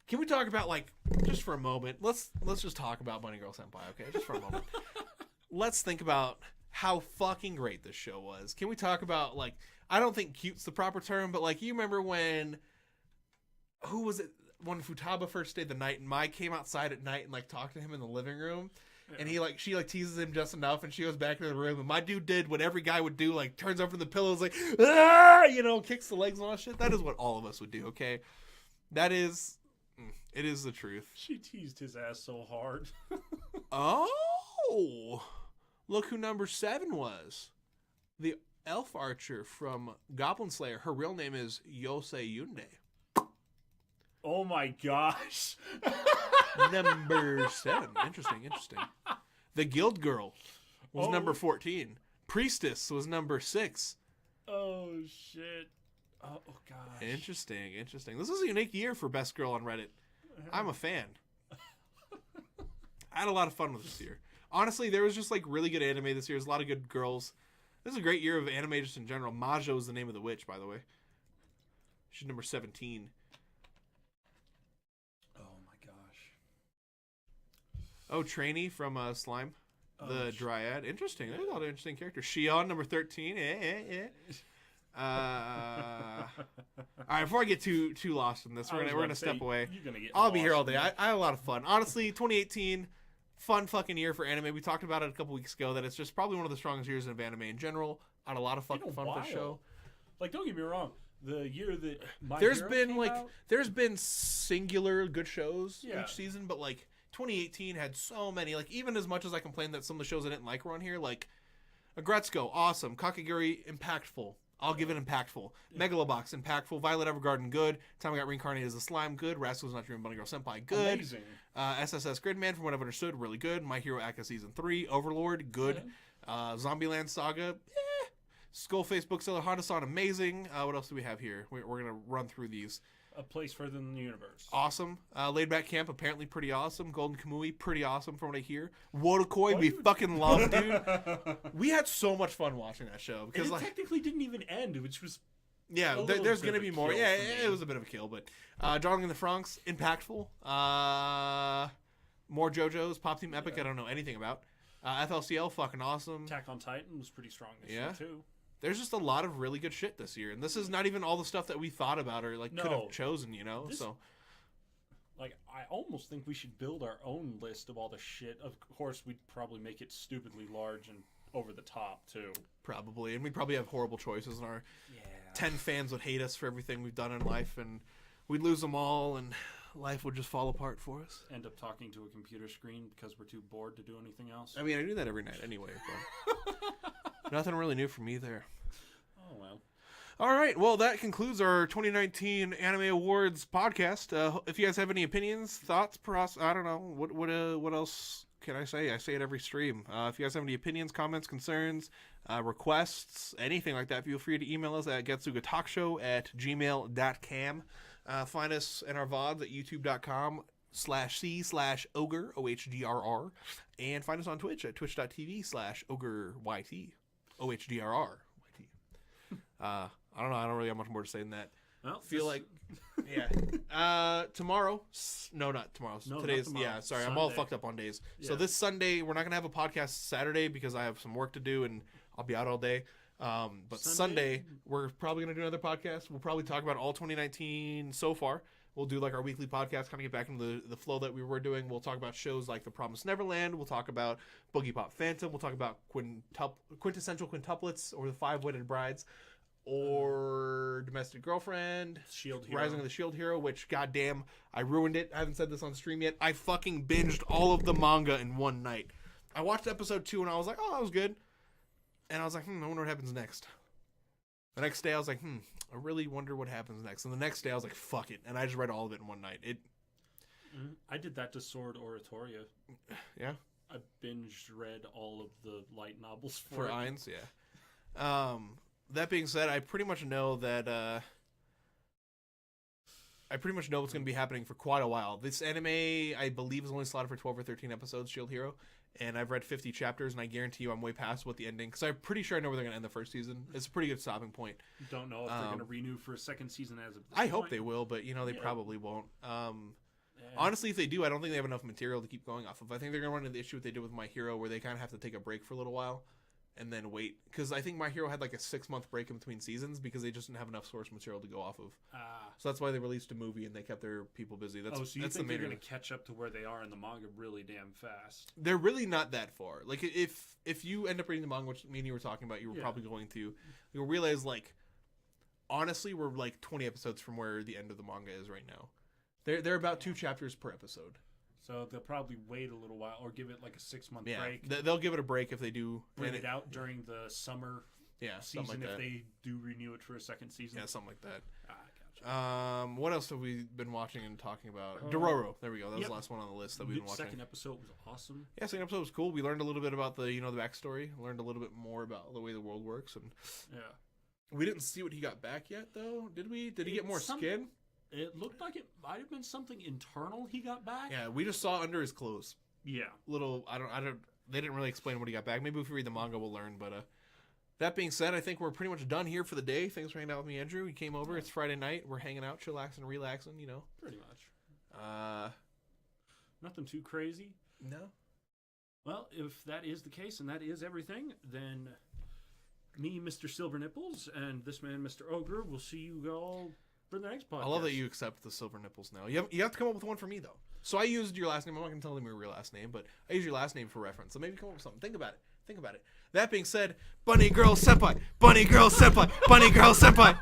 Can we talk about, like, just for a moment, let's just talk about Bunny Girl Senpai, okay? Just for a moment. Let's think about how fucking great this show was. Can we talk about, like, I don't think cute's the proper term, but, like, you remember when, who was it, when Futaba first stayed the night and Mai came outside at night and, like, talked to him in the living room? Yeah. And she teases him just enough and she goes back into the room and my dude did what every guy would do, like, turns over the pillows, like, ah! You know, kicks the legs and all that shit. That is what all of us would do, okay? That is... It is the truth. She teased his ass so hard. Oh! Look who number 7 was. The elf archer from Goblin Slayer. Her real name is Yosei Yunde. Oh my gosh. Number 7. Interesting. The Guild Girl was number 14. Priestess was number 6. Oh, shit. Oh, gosh. Interesting. This is a unique year for Best Girl on Reddit. I'm a fan. I had a lot of fun with this year. Honestly, there was just like really good anime this year. There's a lot of good girls. This is a great year of anime just in general. Majo is the name of the witch, by the way. She's number 17. Oh my gosh. Oh, Trainee from Slime. The Dryad. Interesting. There's a lot of interesting characters. Shion, number 13. All right, before I get too lost in this, we're gonna step away. I'll be here all day. I had a lot of fun. Honestly, 2018, fun fucking year for anime. We talked about it a couple weeks ago that it's just probably one of the strongest years of anime in general. I had a lot of fucking fun with the show. Like, don't get me wrong, the year that there's been singular good shows each season, but like 2018 had so many. Like even as much as I complained that some of the shows I didn't like were on here, like Aggretsuko, awesome. Kakegurui, impactful. I'll give it impactful. Yeah. Megalobox, impactful. Violet Evergarden, good. Time I Got Reincarnated as a Slime, good. Rascal's Not Dream Bunny Girl Senpai, good. Amazing. SSS Gridman, from what I've understood, really good. My Hero Academia Season 3, Overlord, good. Zombieland Saga, Skullface Bookseller, Honda-san, amazing. What else do we have here? We're going to run through these. A Place Further Than the Universe. Awesome. Laid Back Camp, apparently pretty awesome. Golden Kamui, pretty awesome from what I hear. Wotakoi, we fucking love, dude. We had so much fun watching that show. Because it technically didn't even end, which was... Yeah, there's going to be more. Yeah, it was a bit of a kill, but... Darling in the Franxx, impactful. More JoJo's, Pop Team Epic, I don't know anything about. FLCL, fucking awesome. Attack on Titan was pretty strong this year, too. There's just a lot of really good shit this year, and this is not even all the stuff that we thought about or like could have chosen, you know. So, like, I almost think we should build our own list of all the shit. Of course, we'd probably make it stupidly large and over the top too. Probably, and we'd probably have horrible choices, and our 10 fans would hate us for everything we've done in life, and we'd lose them all, and life would just fall apart for us. End up talking to a computer screen because we're too bored to do anything else. I mean, I do that every night anyway. But nothing really new for me there. Oh, well. All right. Well, that concludes our 2019 Anime Awards podcast. If you guys have any opinions, thoughts, I don't know. What else can I say? I say it every stream. If you guys have any opinions, comments, concerns, requests, anything like that, feel free to email us at getsugatalkshow@gmail.com. Find us in our VODs at youtube.com/c/Ohgrr, OHGRR, and find us on Twitch at twitch.tv/OhgrRYT, OHGRR. I don't know. I don't really have much more to say than that. Well, tomorrow. No, not tomorrow. No, Today's. not tomorrow. Yeah, sorry. Sunday. I'm all fucked up on days. So Yeah. this Sunday, we're not gonna have a podcast Saturday because I have some work to do and I'll be out all day. But Sunday, we're probably gonna do another podcast. We'll probably talk about all 2019 so far. We'll do like our weekly podcast, kind of get back into the flow that we were doing. We'll talk about shows like The Promised Neverland. We'll talk about Boogie Pop Phantom. We'll talk about quintessential quintuplets or the 5 Wedded Brides. Or Domestic Girlfriend, Shield Hero. Rising of the Shield Hero, which, goddamn, I ruined it. I haven't said this on stream yet. I fucking binged all of the manga in one night. I watched episode 2 and I was like, oh, that was good. And I was like, I wonder what happens next. The next day I was like, I really wonder what happens next. And the next day I was like, fuck it. And I just read all of it in one night. I did that to Sword Oratoria. Yeah? I binge read all of the light novels For it. Ainz, yeah. That being said, I pretty much know that what's going to be happening for quite a while. This anime, I believe, is only slotted for 12 or 13 episodes, Shield Hero, and I've read 50 chapters, and I guarantee you I'm way past what the ending, because I'm pretty sure I know where they're going to end the first season. It's a pretty good stopping point. Don't know if they're going to renew for a second season as of this I hope point. they will, but, they probably won't. Yeah. Honestly, if they do, I don't think they have enough material to keep going off of. I think they're going to run into the issue what they did with My Hero, where they kind of have to take a break for a little while. And then wait, because I think My Hero had like a 6-month break in between seasons because they just didn't have enough source material to go off of. So that's why they released a movie and they kept their people busy. So you that's think the they're main going to catch up to where they are in the manga really damn fast? They're really not that far. Like if you end up reading the manga, which me and you were talking about, you were probably going to, you'll realize like honestly we're like 20 episodes from where the end of the manga is right now. They're about 2 chapters per episode. So they'll probably wait a little while or give it like a 6-month break. They'll give it a break if they do. Bring it out during the summer season like if that. they do renew it for a second season. Yeah, something like that. Gotcha. What else have we been watching and talking about? Dororo. There we go. That was the last one on the list that we've been watching. Second episode was awesome. Yeah, second episode was cool. We learned a little bit about the the backstory. Learned a little bit more about the way the world works, and we didn't see what he got back yet, though. Did we? Did he get more skin? It looked like it might have been something internal he got back. Yeah, we just saw under his clothes. Yeah. Little, I don't. They didn't really explain what he got back. Maybe if we read the manga, we'll learn. But that being said, I think we're pretty much done here for the day. Thanks for hanging out with me, Andrew. You came over. It's Friday night. We're hanging out, chillaxing, relaxing. Pretty much. Nothing too crazy. No. Well, if that is the case and that is everything, then me, Mr. Silver Nipples, and this man, Mr. Ohgrr, will see you all for the next podcast. I love that you accept the silver nipples now. You have to come up with one for me, though. So I used your last name. I'm not going to tell them your real last name, but I used your last name for reference. So maybe come up with something. Think about it. That being said, Bunny Girl Senpai, Bunny Girl Senpai, Bunny Girl Senpai.